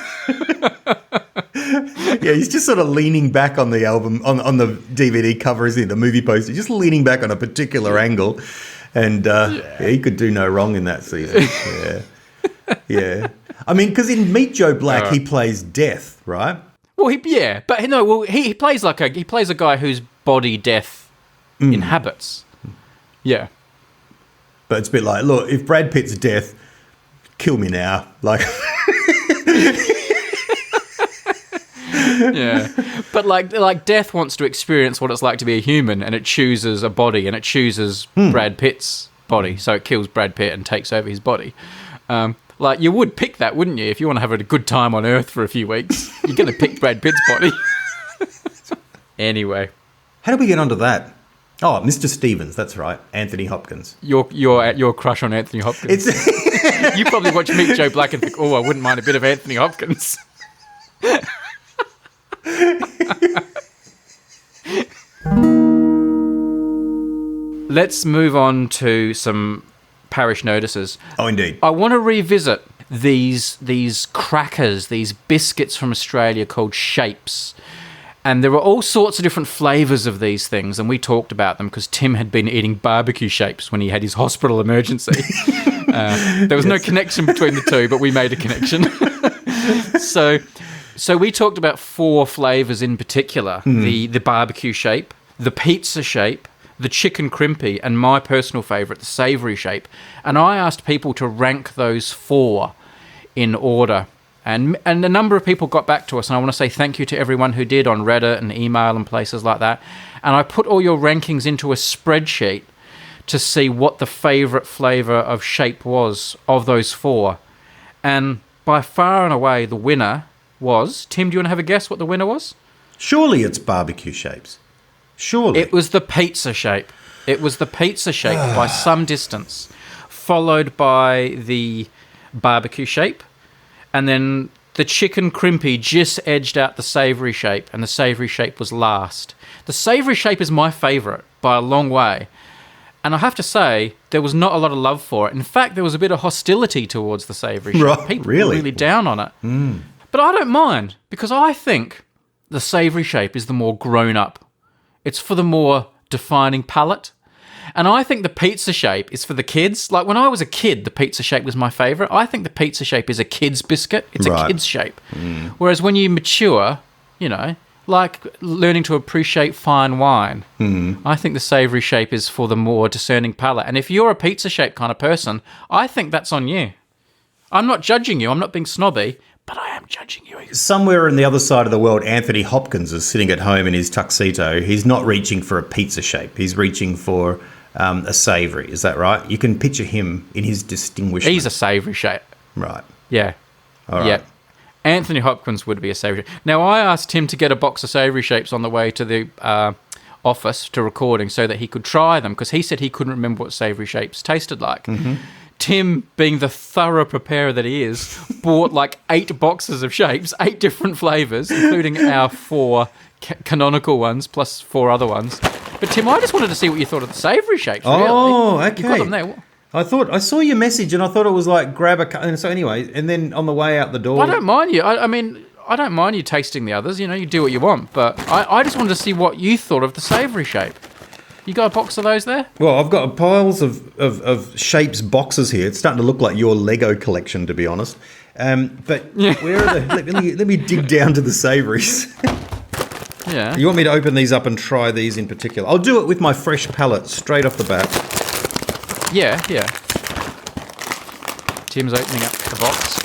Yeah, he's just sort of leaning back on the album, on the DVD cover, isn't he? The movie poster, just leaning back on a particular angle. And he could do no wrong in that season. Yeah. Yeah. I mean, because in Meet Joe Black, he plays Death, right? Well, he plays a guy whose body death inhabits. Yeah. But it's a bit like, look, if Brad Pitt's Death, kill me now. Like... Yeah, but like Death wants to experience what it's like to be a human, and it chooses a body, and it chooses Brad Pitt's body, so it kills Brad Pitt and takes over his body. Like, you would pick that, wouldn't you? If you want to have a good time on Earth for a few weeks, you're going to pick Brad Pitt's body. Anyway, how did we get onto that? Oh, Mr. Stevens, that's right, Anthony Hopkins. Your crush on Anthony Hopkins. You probably watch Meet Joe Black and think, oh, I wouldn't mind a bit of Anthony Hopkins. Let's move on to some parish notices. Oh, indeed. I want to revisit these crackers, these biscuits from Australia called Shapes. And there were all sorts of different flavours of these things, and we talked about them because Tim had been eating barbecue Shapes when he had his hospital emergency. There was no connection between the two, but we made a connection. So we talked about 4 flavours in particular, the barbecue shape, the pizza shape, the chicken crimpy, and my personal favourite, the savoury shape. And I asked people to rank those 4 in order. And a number of people got back to us, and I want to say thank you to everyone who did on Reddit and email and places like that. And I put all your rankings into a spreadsheet to see what the favourite flavour of shape was of those 4. And by far and away, the winner was... Tim, do you want to have a guess what the winner was? Surely it's barbecue Shapes. Surely. It was the pizza shape. It was the pizza shape by some distance, followed by the barbecue shape, and then the chicken crimpy just edged out the savoury shape, and the savoury shape was last. The savoury shape is my favourite by a long way, and I have to say, there was not a lot of love for it. In fact, there was a bit of hostility towards the savoury shape. Right, People really? were really down on it. But I don't mind, because I think the savoury shape is the more grown-up. It's for the more defining palate. And I think the pizza shape is for the kids. Like, when I was a kid, the pizza shape was my favourite. I think the pizza shape is a kid's biscuit. It's a kid's shape. Whereas when you mature, like learning to appreciate fine wine, I think the savoury shape is for the more discerning palate. And if you're a pizza shape kind of person, I think that's on you. I'm not judging you. I'm not being snobby. But I am judging you. Somewhere on the other side of the world, Anthony Hopkins is sitting at home in his tuxedo. He's not reaching for a pizza shape. He's reaching for a savoury. Is that right? You can picture him in his distinguishment. He's a savoury shape. Right. Yeah. All right. Yeah. Anthony Hopkins would be a savoury shape. Now, I asked him to get a box of savoury shapes on the way to the office to recording so that he could try them, because he said he couldn't remember what savoury shapes tasted like. Tim, being the thorough preparer that he is, bought like 8 boxes of shapes, 8 different flavours, including our 4 canonical ones, plus 4 other ones. But Tim, I just wanted to see what you thought of the savoury shapes, really. Oh, okay. You got them there. I saw your message and I thought it was like grab a... And so anyway, and then on the way out the door... I don't mind you. I mean, I don't mind you tasting the others. You do what you want. But I just wanted to see what you thought of the savoury shape. You got a box of those there? Well, I've got piles of shapes boxes here. It's starting to look like your Lego collection, to be honest. But where are the... let me dig down to the savouries. Yeah. You want me to open these up and try these in particular? I'll do it with my fresh palate straight off the bat. Yeah, yeah. Tim's opening up the box.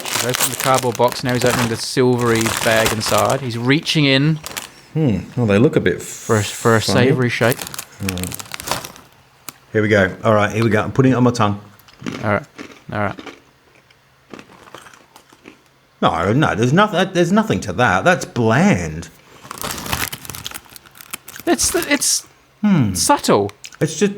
He's opened the cardboard box. Now he's opening the silvery bag inside. He's reaching in Well, they look a bit for a savoury shape. Here we go. All right, here we go. I'm putting it on my tongue. All right. No, there's nothing to that. That's bland. It's subtle. It's just,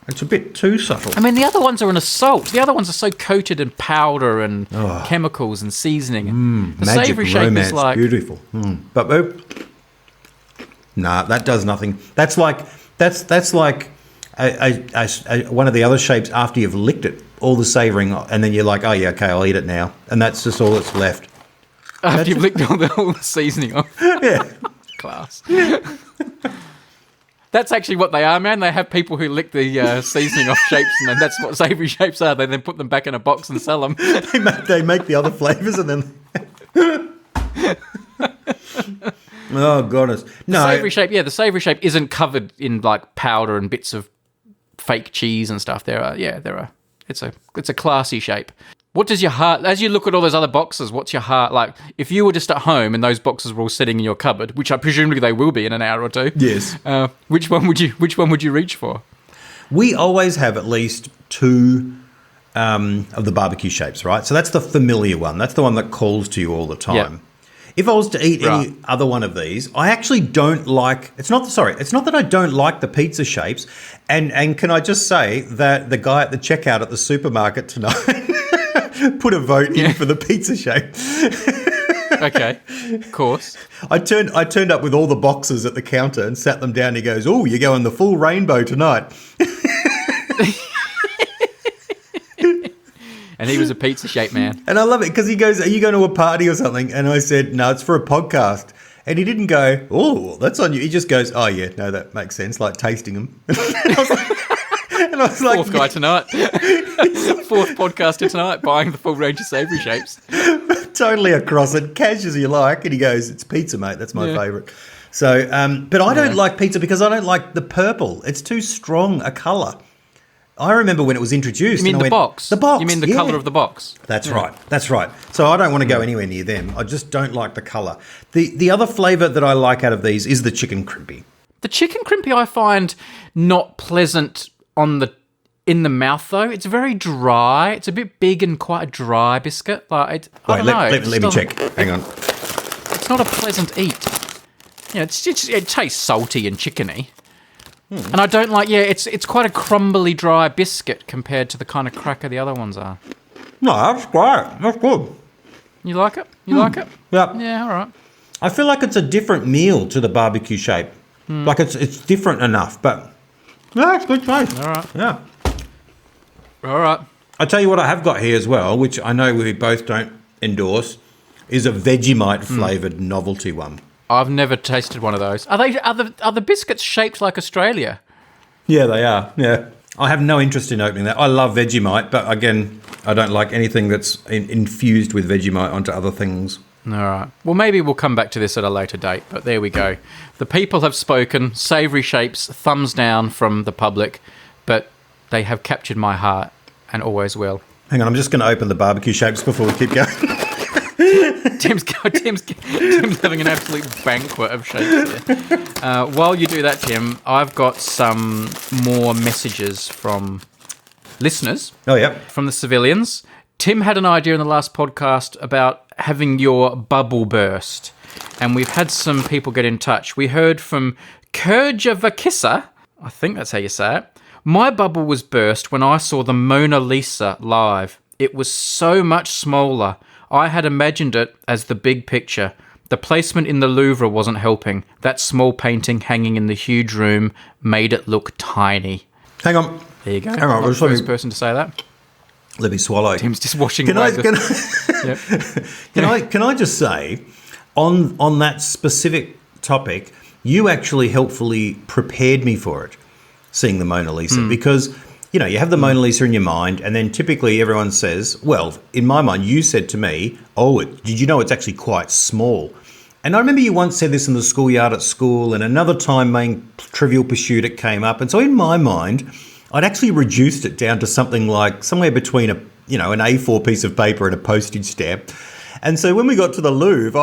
it's a bit too subtle. I mean, the other ones are an assault. The other ones are so coated in powder and chemicals and seasoning. The Magic savoury shape romance, is like... beautiful. But that does nothing. That's like one of the other shapes after you've licked it, all the savouring, and then you're like, oh yeah, okay, I'll eat it now, and that's just all that's left. After you've licked all the seasoning off. Yeah. Class. That's actually what they are, man. They have people who lick the seasoning off shapes, and that's what savoury shapes are. They then put them back in a box and sell them. They make the other flavours and then... Oh, goodness. No. The savoury shape isn't covered in like powder and bits of fake cheese and stuff. It's a classy shape. What does your heart, as you look at all those other boxes, what's your heart like? If you were just at home and those boxes were all sitting in your cupboard, which I presumably they will be in an hour or two. Yes. Which one would you reach for? We always have at least two of the barbecue shapes, right? So that's the familiar one. That's the one that calls to you all the time. Yeah. If I was to eat any other one of these, I actually don't like... It's not that I don't like the pizza shapes. And can I just say that the guy at the checkout at the supermarket tonight put a vote in for the pizza shape. Okay, of course. I turned up with all the boxes at the counter and sat them down. He goes, "Oh, you're going the full rainbow tonight." And he was a pizza-shaped man. And I love it because he goes, "Are you going to a party or something?" And I said, "No, it's for a podcast." And he didn't go, "Oh, that's on you." He just goes, "Oh, yeah, no, that makes sense," like tasting them. And I was like, Fourth guy tonight. Fourth podcaster tonight, buying the full range of savoury shapes. Totally across it, cash as you like. And he goes, "It's pizza, mate. That's my favourite." So, but I don't like pizza because I don't like the purple. It's too strong a colour. I remember when it was introduced. You mean the box? The box. You mean the colour of the box? That's right. That's right. So I don't want to go anywhere near them. I just don't like the colour. The other flavour that I like out of these is the chicken crimpy. The chicken crimpy I find not pleasant in the mouth though. It's very dry. It's a bit big and quite a dry biscuit. Like I don't know. Let me check. Hang on. It's not a pleasant eat. Yeah, it tastes salty and chickeny. And I don't like, it's quite a crumbly, dry biscuit compared to the kind of cracker the other ones are. No, that's great. That's good. You like it? You like it? Yeah. Yeah, all right. I feel like it's a different meal to the barbecue shape. Like it's different enough, but yeah, it's good taste. All right. Yeah. All right. I tell you what I have got here as well, which I know we both don't endorse, is a Vegemite flavoured novelty one. I've never tasted one of those. Are the biscuits shaped like Australia? Yeah, they are. Yeah. I have no interest in opening that. I love Vegemite, but again, I don't like anything that's infused with Vegemite onto other things. All right. Well, maybe we'll come back to this at a later date, but there we go. The people have spoken. Savoury shapes, thumbs down from the public, but they have captured my heart and always will. Hang on, I'm just going to open the barbecue shapes before we keep going. Tim's having an absolute banquet of shapes there. While you do that, Tim, I've got some more messages from listeners. Oh, yeah. From the civilians. Tim had an idea in the last podcast about having your bubble burst, and we've had some people get in touch. We heard from Kurjavakissa, I think that's how you say it. My bubble was burst when I saw the Mona Lisa live. It was so much smaller. I had imagined it as the big picture. The placement in the Louvre wasn't helping. That small painting hanging in the huge room made it look tiny. Hang on. There you go. Hang on. I'm not the first person to say that. Let me swallow. Tim's just washing Can away. Can I just say, on that specific topic, you actually helpfully prepared me for it, seeing the Mona Lisa, because you know, you have the Mona Lisa in your mind, and then typically everyone says, well, in my mind, you said to me, did you know it's actually quite small? And I remember you once said this in the schoolyard at school, and another time main Trivial Pursuit it came up. And so in my mind, I'd actually reduced it down to something like somewhere between an A4 piece of paper and a postage stamp. And so when we got to the Louvre,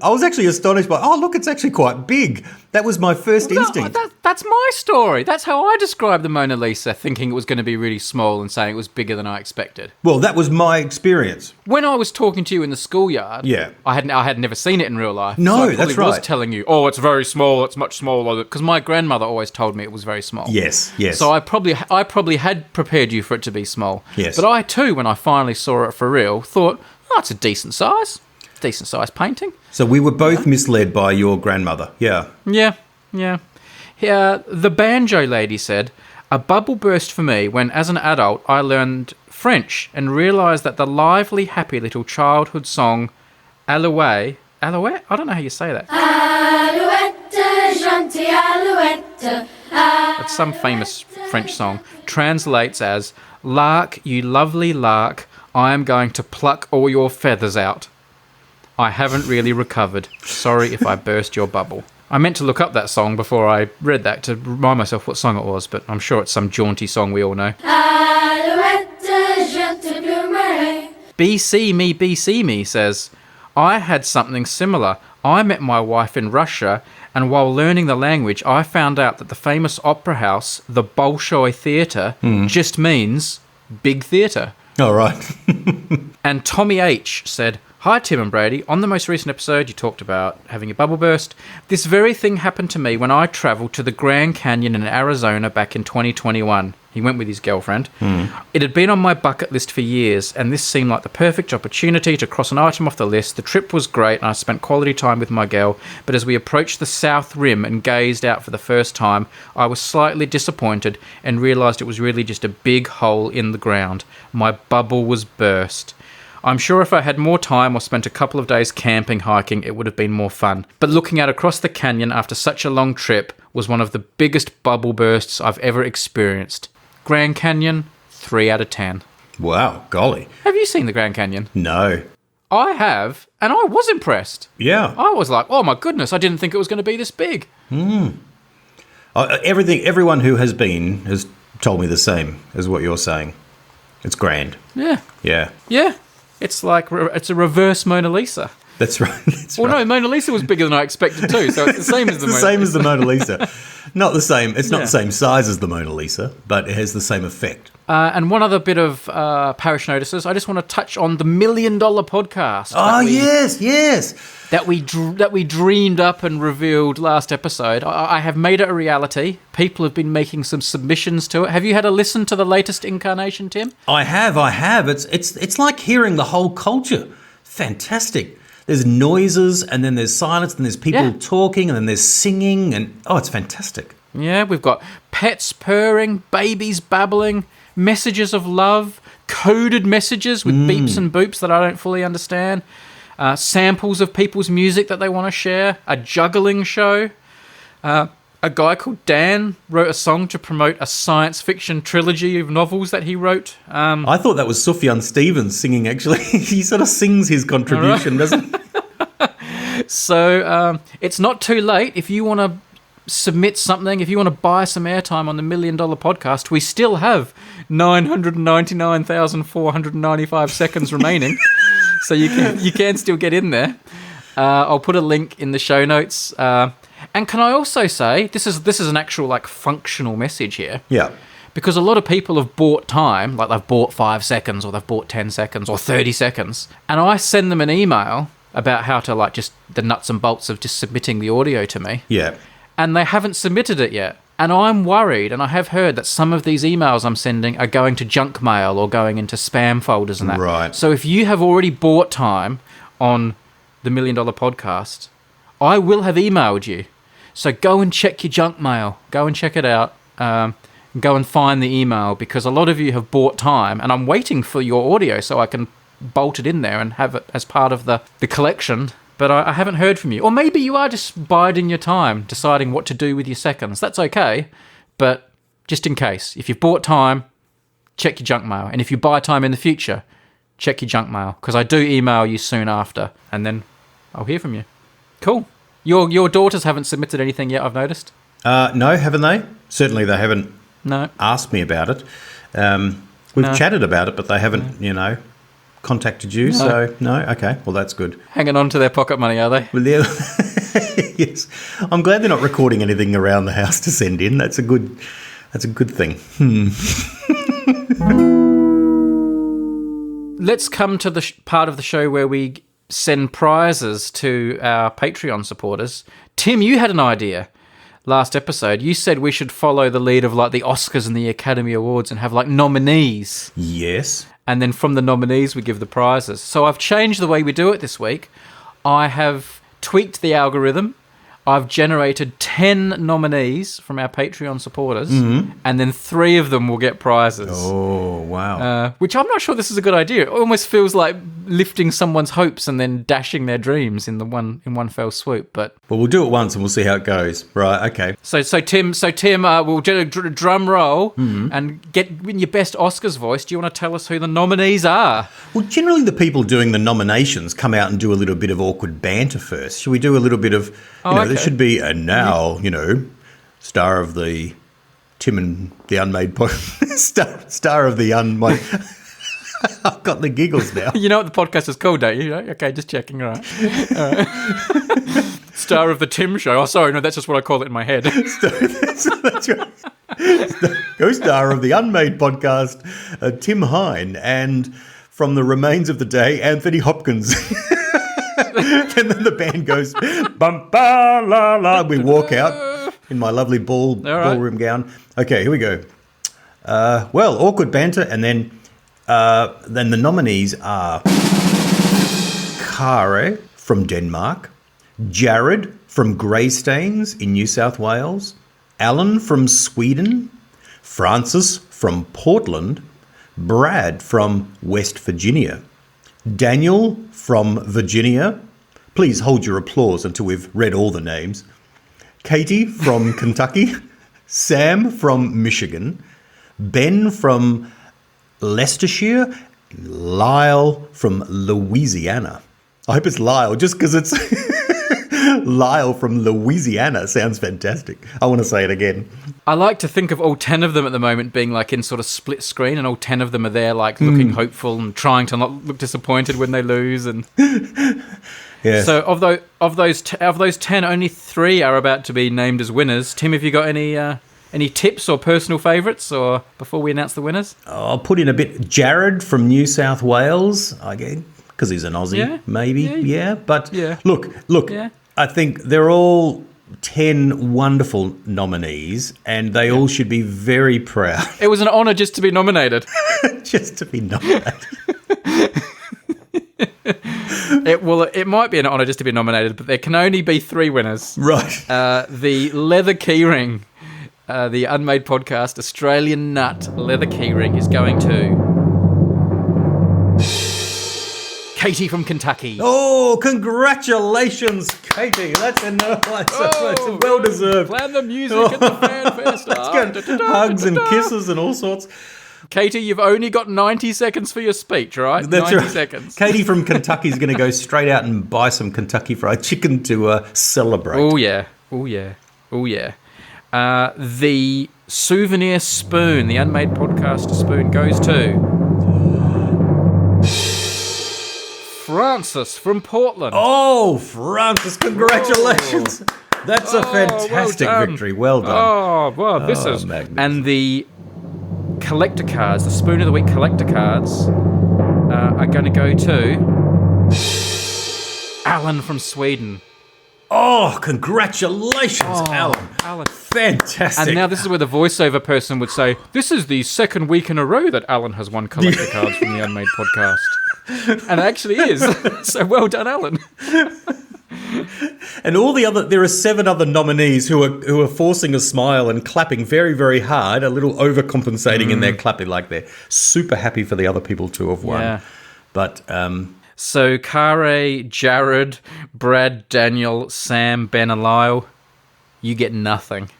I was actually astonished by, oh, look, it's actually quite big. That was my first instinct. That's my story. That's how I described the Mona Lisa, thinking it was going to be really small and saying it was bigger than I expected. Well, that was my experience. When I was talking to you in the schoolyard, Yeah. I had never seen it in real life. No, so I that's was right. telling you, oh, it's very small, it's much smaller, because my grandmother always told me it was very small. Yes. So I probably had prepared you for it to be small. Yes. But I too, when I finally saw it for real, thought, oh, it's a decent size. Decent sized painting. So we were both misled by your grandmother. Yeah. Yeah. The banjo lady said, a bubble burst for me when, as an adult, I learned French and realised that the lively, happy little childhood song, Alouette? I don't know how you say that. Alouette, gentille alouette. That's some famous French song. Translates as, lark, you lovely lark, I am going to pluck all your feathers out. I haven't really recovered. Sorry if I burst your bubble. I meant to look up that song before I read that to remind myself what song it was, but I'm sure it's some jaunty song we all know. Alouette, je te plumerai. BC Me says, I had something similar. I met my wife in Russia, and while learning the language, I found out that the famous opera house, the Bolshoi Theatre, just means big theatre. All right. And Tommy H said, hi, Tim and Brady. On the most recent episode, you talked about having a bubble burst. This very thing happened to me when I travelled to the Grand Canyon in Arizona back in 2021. He went with his girlfriend. It had been on my bucket list for years, and this seemed like the perfect opportunity to cross an item off the list. The trip was great, and I spent quality time with my girl, but as we approached the South Rim and gazed out for the first time, I was slightly disappointed and realised it was really just a big hole in the ground. My bubble was burst. I'm sure if I had more time or spent a couple of days camping, hiking, it would have been more fun. But looking out across the canyon after such a long trip was one of the biggest bubble bursts I've ever experienced. Grand Canyon, 3 out of 10. Wow, golly. Have you seen the Grand Canyon? No. I have, and I was impressed. Yeah. I was like, oh my goodness, I didn't think it was going to be this big. Everyone who has been has told me the same as what you're saying. It's grand. Yeah. Yeah. Yeah. It's like, it's a reverse Mona Lisa. That's right. That's Well, right. no, Mona Lisa was bigger than I expected too, so it's the same as the It's the Mona same Lisa. as the Mona Lisa. Not the same. It's not Yeah. the same size as the Mona Lisa, but it has the same effect. And one other bit of parish notices. I just want to touch on the $1 Million podcast. Oh, yes. That we dreamed up and revealed last episode. I have made it a reality. People have been making some submissions to it. Have you had a listen to the latest incarnation, Tim? I have. It's like hearing the whole culture. Fantastic. There's noises, and then there's silence, and there's people talking, and then there's singing, and it's fantastic. Yeah, we've got pets purring, babies babbling, messages of love, coded messages with beeps and boops that I don't fully understand, samples of people's music that they want to share, a juggling show. A guy called Dan wrote a song to promote a science fiction trilogy of novels that he wrote. I thought that was Sufjan Stevens singing, actually. He sort of sings his contribution, doesn't he? So it's not too late. If you want to submit something, if you want to buy some airtime on the $1 Million podcast, we still have 999,495 seconds remaining. So you can still get in there. I'll put a link in the show notes. And can I also say, this is an actual like functional message here. Yeah. Because a lot of people have bought time, like they've bought 5 seconds or they've bought 10 seconds or 30 seconds. And I send them an email about how to like just the nuts and bolts of just submitting the audio to me. Yeah. And they haven't submitted it yet. And I'm worried, and I have heard that some of these emails I'm sending are going to junk mail or going into spam folders and that. Right. So if you have already bought time on the $1 Million podcast, I will have emailed you. So go and check your junk mail. Go and check it out. Go and find the email, because a lot of you have bought time, and I'm waiting for your audio so I can bolt it in there and have it as part of the collection. But I haven't heard from you. Or maybe you are just biding your time, deciding what to do with your seconds. That's okay. But just in case, if you've bought time, check your junk mail. And if you buy time in the future, check your junk mail, because I do email you soon after, and then I'll hear from you. Cool. Your daughters haven't submitted anything yet, I've noticed. No, haven't they? Certainly they haven't No. asked me about it. We've chatted about it, but they haven't, contacted you. No. So, no? Okay. Well, that's good. Hanging on to their pocket money, are they? Well, yeah. Yes. I'm glad they're not recording anything around the house to send in. That's a good thing. Let's come to the part of the show where we send prizes to our Patreon supporters. Tim, you had an idea last episode. You said we should follow the lead of like the Oscars and the Academy Awards and have like nominees. Yes. And then from the nominees, we give the prizes. So I've changed the way we do it this week. I have tweaked the algorithm. I've generated 10 nominees from our Patreon supporters, and then 3 of them will get prizes. Oh, wow. Which I'm not sure this is a good idea. It almost feels like lifting someone's hopes and then dashing their dreams in one fell swoop. But We'll do it once and we'll see how it goes. Right, okay. So Tim, we'll do a drum roll and get in your best Oscars voice. Do you want to tell us who the nominees are? Well, generally the people doing the nominations come out and do a little bit of awkward banter first. Should we do a little bit of, there should be, and now, star of the Tim and the Unmade star of the Unmade. I've got the giggles now. You know what the podcast is called, don't you? Okay, just checking, all right. Star of the Tim Show. Oh, sorry, no, that's just what I call it in my head. That's right. Co-star of the Unmade podcast, Tim Hine, and from the remains of the day, Anthony Hopkins. And then the band goes, bum, ba, la, la. We walk out in my lovely ballroom gown. Okay, here we go. Awkward banter, and then the nominees are Kare from Denmark, Jared from Greystanes in New South Wales, Alan from Sweden, Francis from Portland, Brad from West Virginia, Daniel from Virginia. Please hold your applause until we've read all the names. Katie from Kentucky, Sam from Michigan, Ben from Leicestershire, Lyle from Louisiana. I hope it's Lyle, just because it's Lyle from Louisiana sounds fantastic. I want to say it again. I like to think of all 10 of them at the moment being like in sort of split screen, and all 10 of them are there like looking hopeful and trying to not look disappointed when they lose. And Yes. so of those 10, only 3 are about to be named as winners. Tim, have you got any tips or personal favourites or before we announce the winners? I'll put in a bit. Jared from New South Wales, again, because he's an Aussie, maybe. Yeah. But look, Yeah. I think they're all 10 wonderful nominees, and they all should be very proud. It was an honour just to be nominated. Just to be nominated. It might be an honour just to be nominated, but there can only be 3 winners. Right. The leather keyring, the Unmade podcast Australian Nut leather keyring is going to Katie from Kentucky. Oh, congratulations, Katie. That's well deserved. Plan the music and the fanfare start. Let's get hugs and kisses and all sorts. Katie, you've only got 90 seconds for your speech, all right? That's 90 right. seconds. Katie from Kentucky is going to go straight out and buy some Kentucky Fried Chicken to celebrate. Oh, yeah. The souvenir spoon, the Unmade podcast spoon, goes to Francis from Portland. Oh, Francis, congratulations. That's a fantastic victory. Well done. Oh, well, this is... magnificent. And the collector cards, the Spoon of the Week collector cards, are going to go to Alan from Sweden. Oh, congratulations, Alan. Alan. Fantastic. And now this is where the voiceover person would say, this is the second week in a row that Alan has won collector cards from the Unmade podcast. And it actually is. So well done, Alan. And there are 7 other nominees who are forcing a smile and clapping very, very hard, a little overcompensating in their clapping, like they're super happy for the other people to have won. Yeah. But So Kare, Jared, Brad, Daniel, Sam, Ben and Lyle, you get nothing.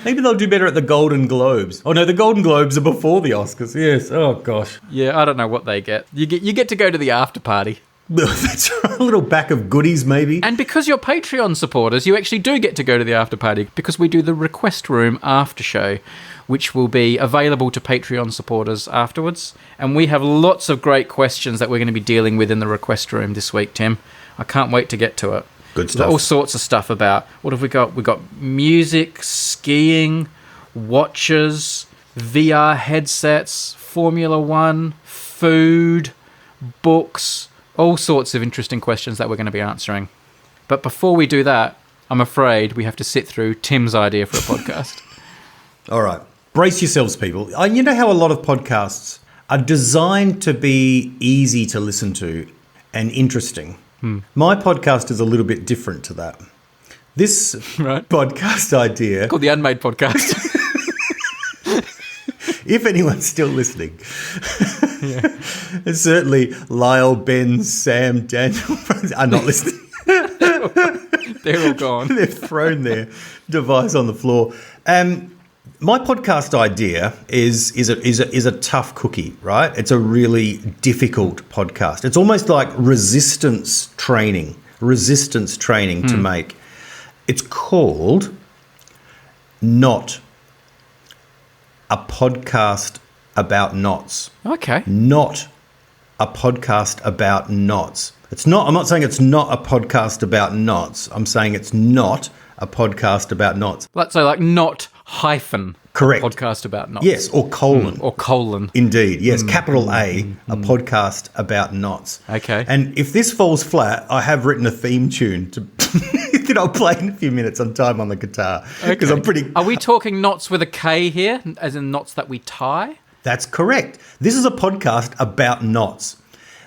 Maybe they'll do better at the Golden Globes. Oh no, the Golden Globes are before the Oscars. Yes. Oh gosh. Yeah, I don't know what they get. You get to go to the after party. That's right. A little back of goodies, maybe. And because you're Patreon supporters, you actually do get to go to the after party because we do the Request Room after show, which will be available to Patreon supporters afterwards. And we have lots of great questions that we're going to be dealing with in the Request Room this week, Tim. I can't wait to get to it. Good stuff. All sorts of stuff about, what have we got? We've got music, skiing, watches, VR headsets, Formula One, food, books, all sorts of interesting questions that we're going to be answering. But before we do that, I'm afraid we have to sit through Tim's idea for a podcast. All right. Brace yourselves, people. You know how a lot of podcasts are designed to be easy to listen to and interesting. My podcast is a little bit different to that. This podcast idea... It's called the Unmade podcast. If anyone's still listening. Certainly Lyle, Ben, Sam, Daniel are not listening. They're all gone. They've thrown their device on the floor. My podcast idea is a tough cookie, right? It's a really difficult podcast. It's almost like resistance training to make. It's called Not a Podcast About Knots. Okay. Not a podcast about knots. I'm not saying it's not a podcast about knots. I'm saying it's not a podcast about knots. So like not hyphen. Correct. A podcast about knots. Yes, or colon. Or colon. Indeed, yes. Capital A podcast about knots. Okay. And if this falls flat, I have written a theme tune that I'll play in a few minutes on time on the guitar. Because I'm pretty... Are we talking knots with a K here, as in knots that we tie? That's correct. This is a podcast about knots,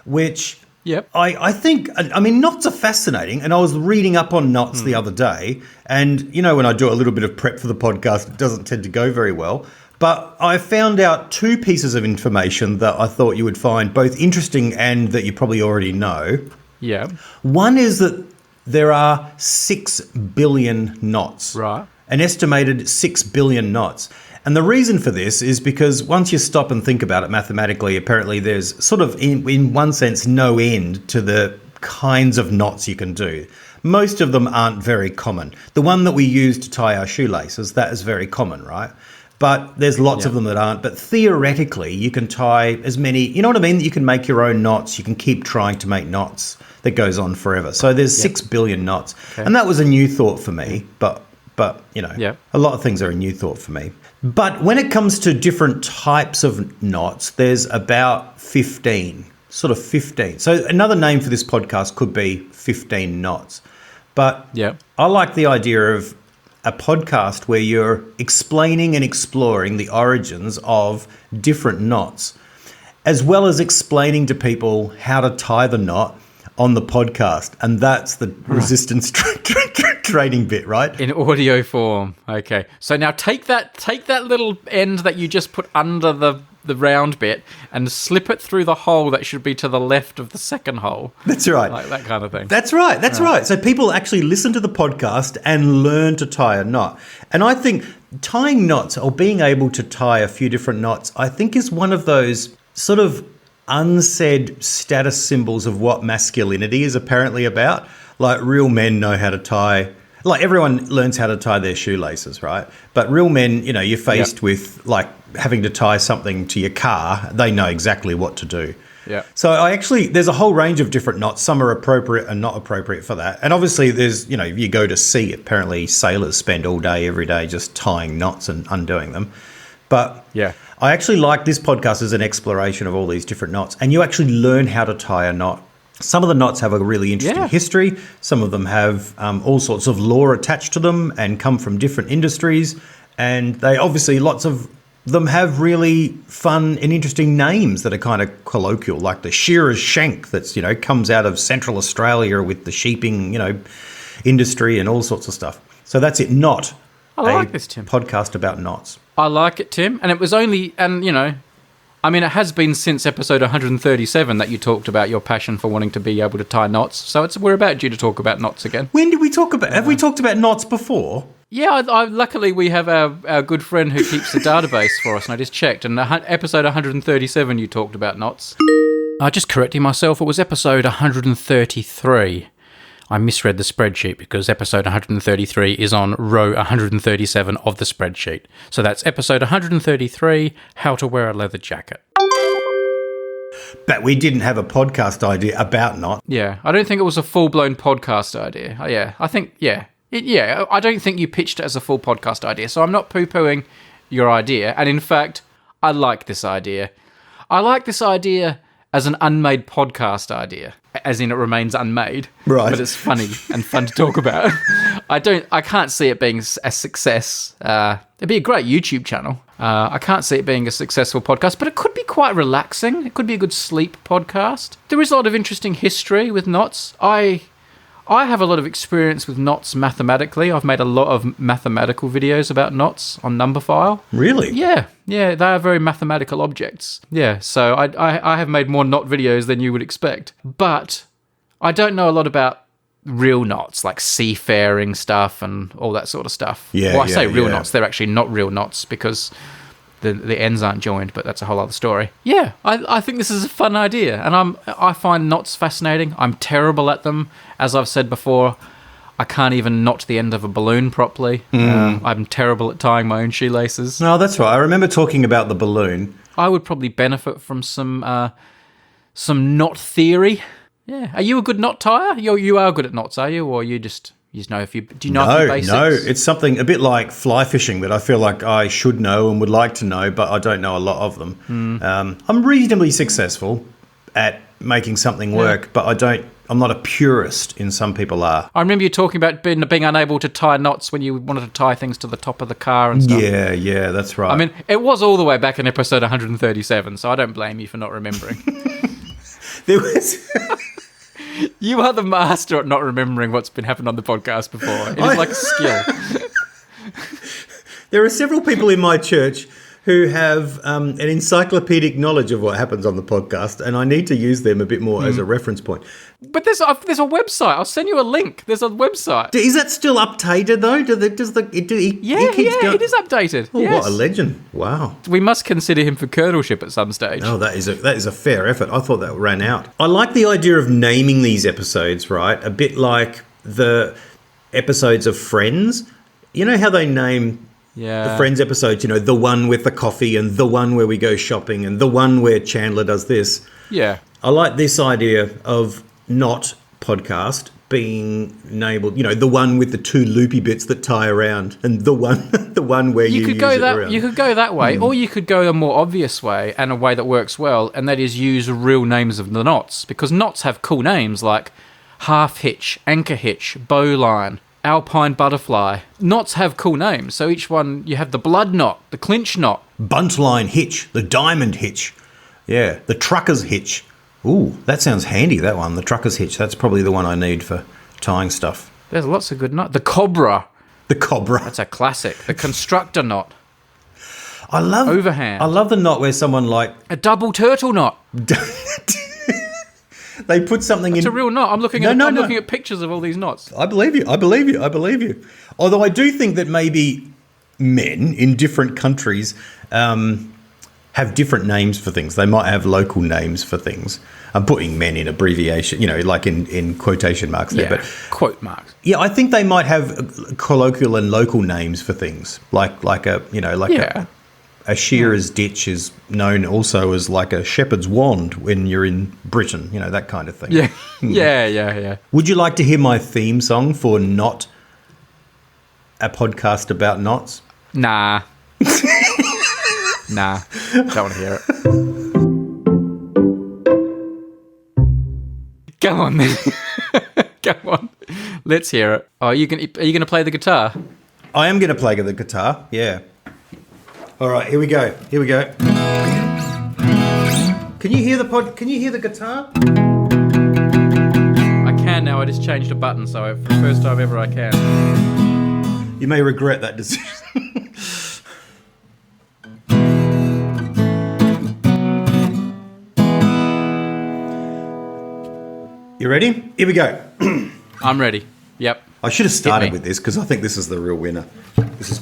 which... Yep. I think, I mean, knots are fascinating, and I was reading up on knots the other day, and, you know, when I do a little bit of prep for the podcast, it doesn't tend to go very well, but I found out two pieces of information that I thought you would find both interesting and that you probably already know. Yeah. One is that there are 6 billion knots. Right. An estimated 6 billion knots. And the reason for this is because once you stop and think about it mathematically, apparently there's sort of, in one sense, no end to the kinds of knots you can do. Most of them aren't very common. The one that we use to tie our shoelaces, that is very common, right? But there's lots of them that aren't. But theoretically, you can tie as many, you know what I mean? You can make your own knots. You can keep trying to make knots that goes on forever. So there's 6 billion knots. Okay. And that was a new thought for me. But you know, a lot of things are a new thought for me. But when it comes to different types of knots, there's about 15, sort of 15. So another name for this podcast could be 15 knots. But I like the idea of a podcast where you're explaining and exploring the origins of different knots, as well as explaining to people how to tie the knot on the podcast. And that's the resistance training bit, right? In audio form. Okay. So now take that little end that you just put under the round bit and slip it through the hole that should be to the left of the second hole. That's right. Like that kind of thing. That's right. That's right. So people actually listen to the podcast and learn to tie a knot. And I think tying knots, or being able to tie a few different knots, I think is one of those sort of unsaid status symbols of what masculinity is apparently about. Like, real men know how to tie, like, everyone learns how to tie their shoelaces, right? But real men, you know, you're faced with, like, having to tie something to your car, they know exactly what to do. Yeah. So there's a whole range of different knots. Some are appropriate and not appropriate for that. And obviously there's, you know, if you go to sea, apparently sailors spend all day, every day just tying knots and undoing them. But I actually like this podcast as an exploration of all these different knots, and you actually learn how to tie a knot. Some of the knots have a really interesting history. Some of them have all sorts of lore attached to them and come from different industries. And they obviously, lots of them have really fun and interesting names that are kind of colloquial, like the shearer's shank that's, you know, comes out of Central Australia with the sheeping, you know, industry and all sorts of stuff. So that's it. Not I like this, Tim. Podcast about knots. I like it, Tim. And it was only, and you know, I mean, it has been since episode 137 that you talked about your passion for wanting to be able to tie knots. So we're about due to talk about knots again. When did we talk about? Have we talked about knots before? Yeah, luckily we have our good friend who keeps the database for us, and I just checked, and episode 137 you talked about knots. Just correcting myself, it was episode 133. I misread the spreadsheet because episode 133 is on row 137 of the spreadsheet. So that's episode 133, How to Wear a Leather Jacket. But we didn't have a podcast idea about knots. Yeah, I don't think it was a full-blown podcast idea. I don't think you pitched it as a full podcast idea, so I'm not poo-pooing your idea. And in fact, I like this idea. I like this idea as an unmade podcast idea, as in it remains unmade. Right. But it's funny and fun to talk about. I can't see it being a success. It'd be a great YouTube channel. I can't see it being a successful podcast, but it could be quite relaxing. It could be a good sleep podcast. There is a lot of interesting history with knots. I have a lot of experience with knots mathematically. I've made a lot of mathematical videos about knots on Numberphile. Really? Yeah, they are very mathematical objects. Yeah, so I have made more knot videos than you would expect. But I don't know a lot about real knots, like seafaring stuff and all that sort of stuff. I say real knots, they're actually not real knots because the ends aren't joined, but that's a whole other story. Yeah, I think this is a fun idea, and I find knots fascinating. I'm terrible at them. As I've said before, I can't even knot the end of a balloon properly. I'm terrible at tying my own shoelaces. No, that's right. I remember talking about the balloon. I would probably benefit from some knot theory. Yeah. Are you a good knot tyer? You are good at knots, are you? Or you just know if you... Do you know a few basics? No, it's something a bit like fly fishing that I feel like I should know and would like to know, but I don't know a lot of them. I'm reasonably successful at making something work, but I'm not a purist in some people are. I remember you talking about being unable to tie knots when you wanted to tie things to the top of the car and stuff. Yeah, that's right. I mean, it was all the way back in episode 137, so I don't blame you for not remembering. There was... You are the master at not remembering what's been happened on the podcast before. It is like a skill. There are several people in my church who have an encyclopedic knowledge of what happens on the podcast, and I need to use them a bit more as a reference point. But there's a website. I'll send you a link. There's a website. Is that still updated though? It is updated. Oh, yes. What a legend! Wow. We must consider him for colonelship at some stage. Oh, that is a fair effort. I thought that ran out. I like the idea of naming these episodes, right? A bit like the episodes of Friends. You know how they name the Friends episodes, the one with the coffee and the one where we go shopping and the one where Chandler does this. Yeah. I like this idea of not podcast being labelled, the one with the two loopy bits that tie around and the one where you could go that around. You could go that way, or you could go a more obvious way and a way that works well, and that is use real names of the knots, because knots have cool names like half hitch, anchor hitch, bowline, alpine butterfly. Knots have cool names, so each one, you have the blood knot, the clinch knot, buntline hitch, the diamond hitch, the trucker's hitch. Ooh, that sounds handy, that one, the trucker's hitch. That's probably the one I need for tying stuff. There's lots of good knots. The cobra. That's a classic. The constructor knot. I love overhand. I love the knot where someone a double turtle knot. They put something in. It's a real knot. I'm looking at pictures of all these knots. I believe you. Although I do think that maybe men in different countries have different names for things. They might have local names for things. I'm putting men in abbreviation, like in quotation marks there. But quote marks. Yeah, I think they might have colloquial and local names for things, a shearer's ditch is known also as like a shepherd's wand when you're in Britain, that kind of thing. Yeah. Yeah. Would you like to hear my theme song for Not a Podcast About Knots? Nah. Nah. Don't want to hear it. Go on then. Go on. Let's hear it. Oh, are you gonna play the guitar? I am going to play the guitar, yeah. All right, here we go. Can you hear the guitar? I can now. I just changed a button, so for the first time ever I can. You may regret that decision. You ready? Here we go. I'm ready. Yep. I should have started me. with this because I think this is the real winner. This is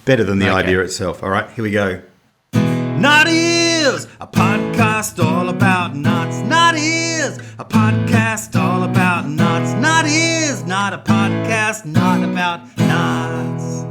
better than the Okay. idea itself. All right, here we go. Not is a podcast all about nuts. Not is a podcast all about nuts. Not is not a podcast not about nuts.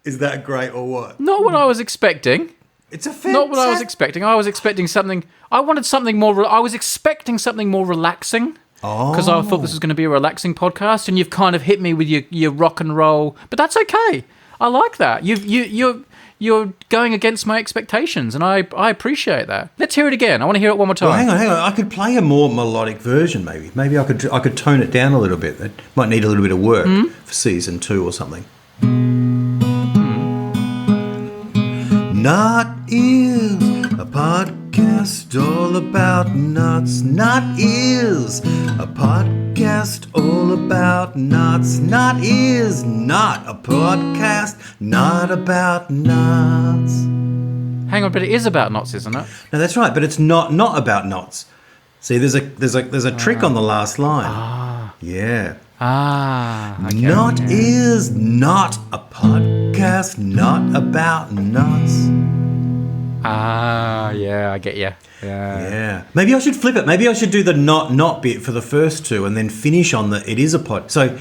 Is that great or what? Not what I was expecting. It's a fantastic... Not what I was expecting. I was expecting something. I wanted something more. I was expecting something more relaxing. Because I thought this was going to be a relaxing podcast, and you've kind of hit me with your rock and roll. But that's okay. I like that. You're going against my expectations, and I appreciate that. Let's hear it again. I want to hear it one more time. Well, hang on. I could play a more melodic version, maybe. Maybe I could tone it down a little bit. That might need a little bit of work for season 2 or something. Not is a podcast all about nuts. Not is a podcast all about nuts. Not is not a podcast not about nuts. Hang on, but it is about knots, isn't it? No, that's right, but it's not about knots. See, there's a trick on the last line. Yeah. Okay. Not is not a podcast not about nuts. Yeah, I get you. Yeah. Maybe I should flip it. Maybe I should do the not bit for the first two and then finish on the it is a pod. So,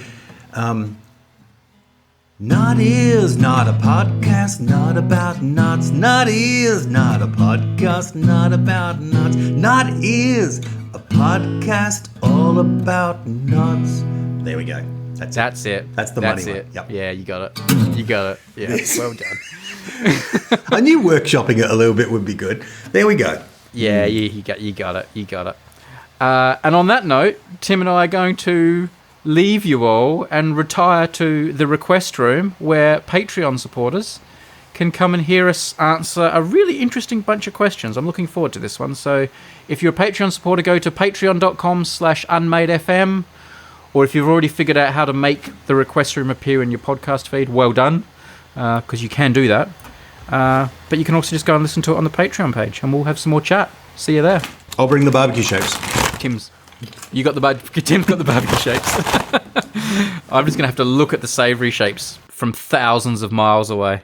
not is not a podcast not about nuts. Not is not a podcast not about nuts. Not is a podcast all about nuts. There we go. That's it. That's the money one. Yep. Yeah, you got it. You got it. Yeah, Yes. well done. I knew workshopping it a little bit would be good. There we go. Yeah, you got it. You got it. And on that note, Tim and I are going to leave you all and retire to the request room where Patreon supporters can come and hear us answer a really interesting bunch of questions. I'm looking forward to this one. So if you're a Patreon supporter, go to patreon.com/unmadefm. Or if you've already figured out how to make the request room appear in your podcast feed, well done, because you can do that. But you can also just go and listen to it on the Patreon page, and we'll have some more chat. See you there. I'll bring the barbecue shapes. Tim's got the barbecue shapes. I'm just going to have to look at the savoury shapes from thousands of miles away.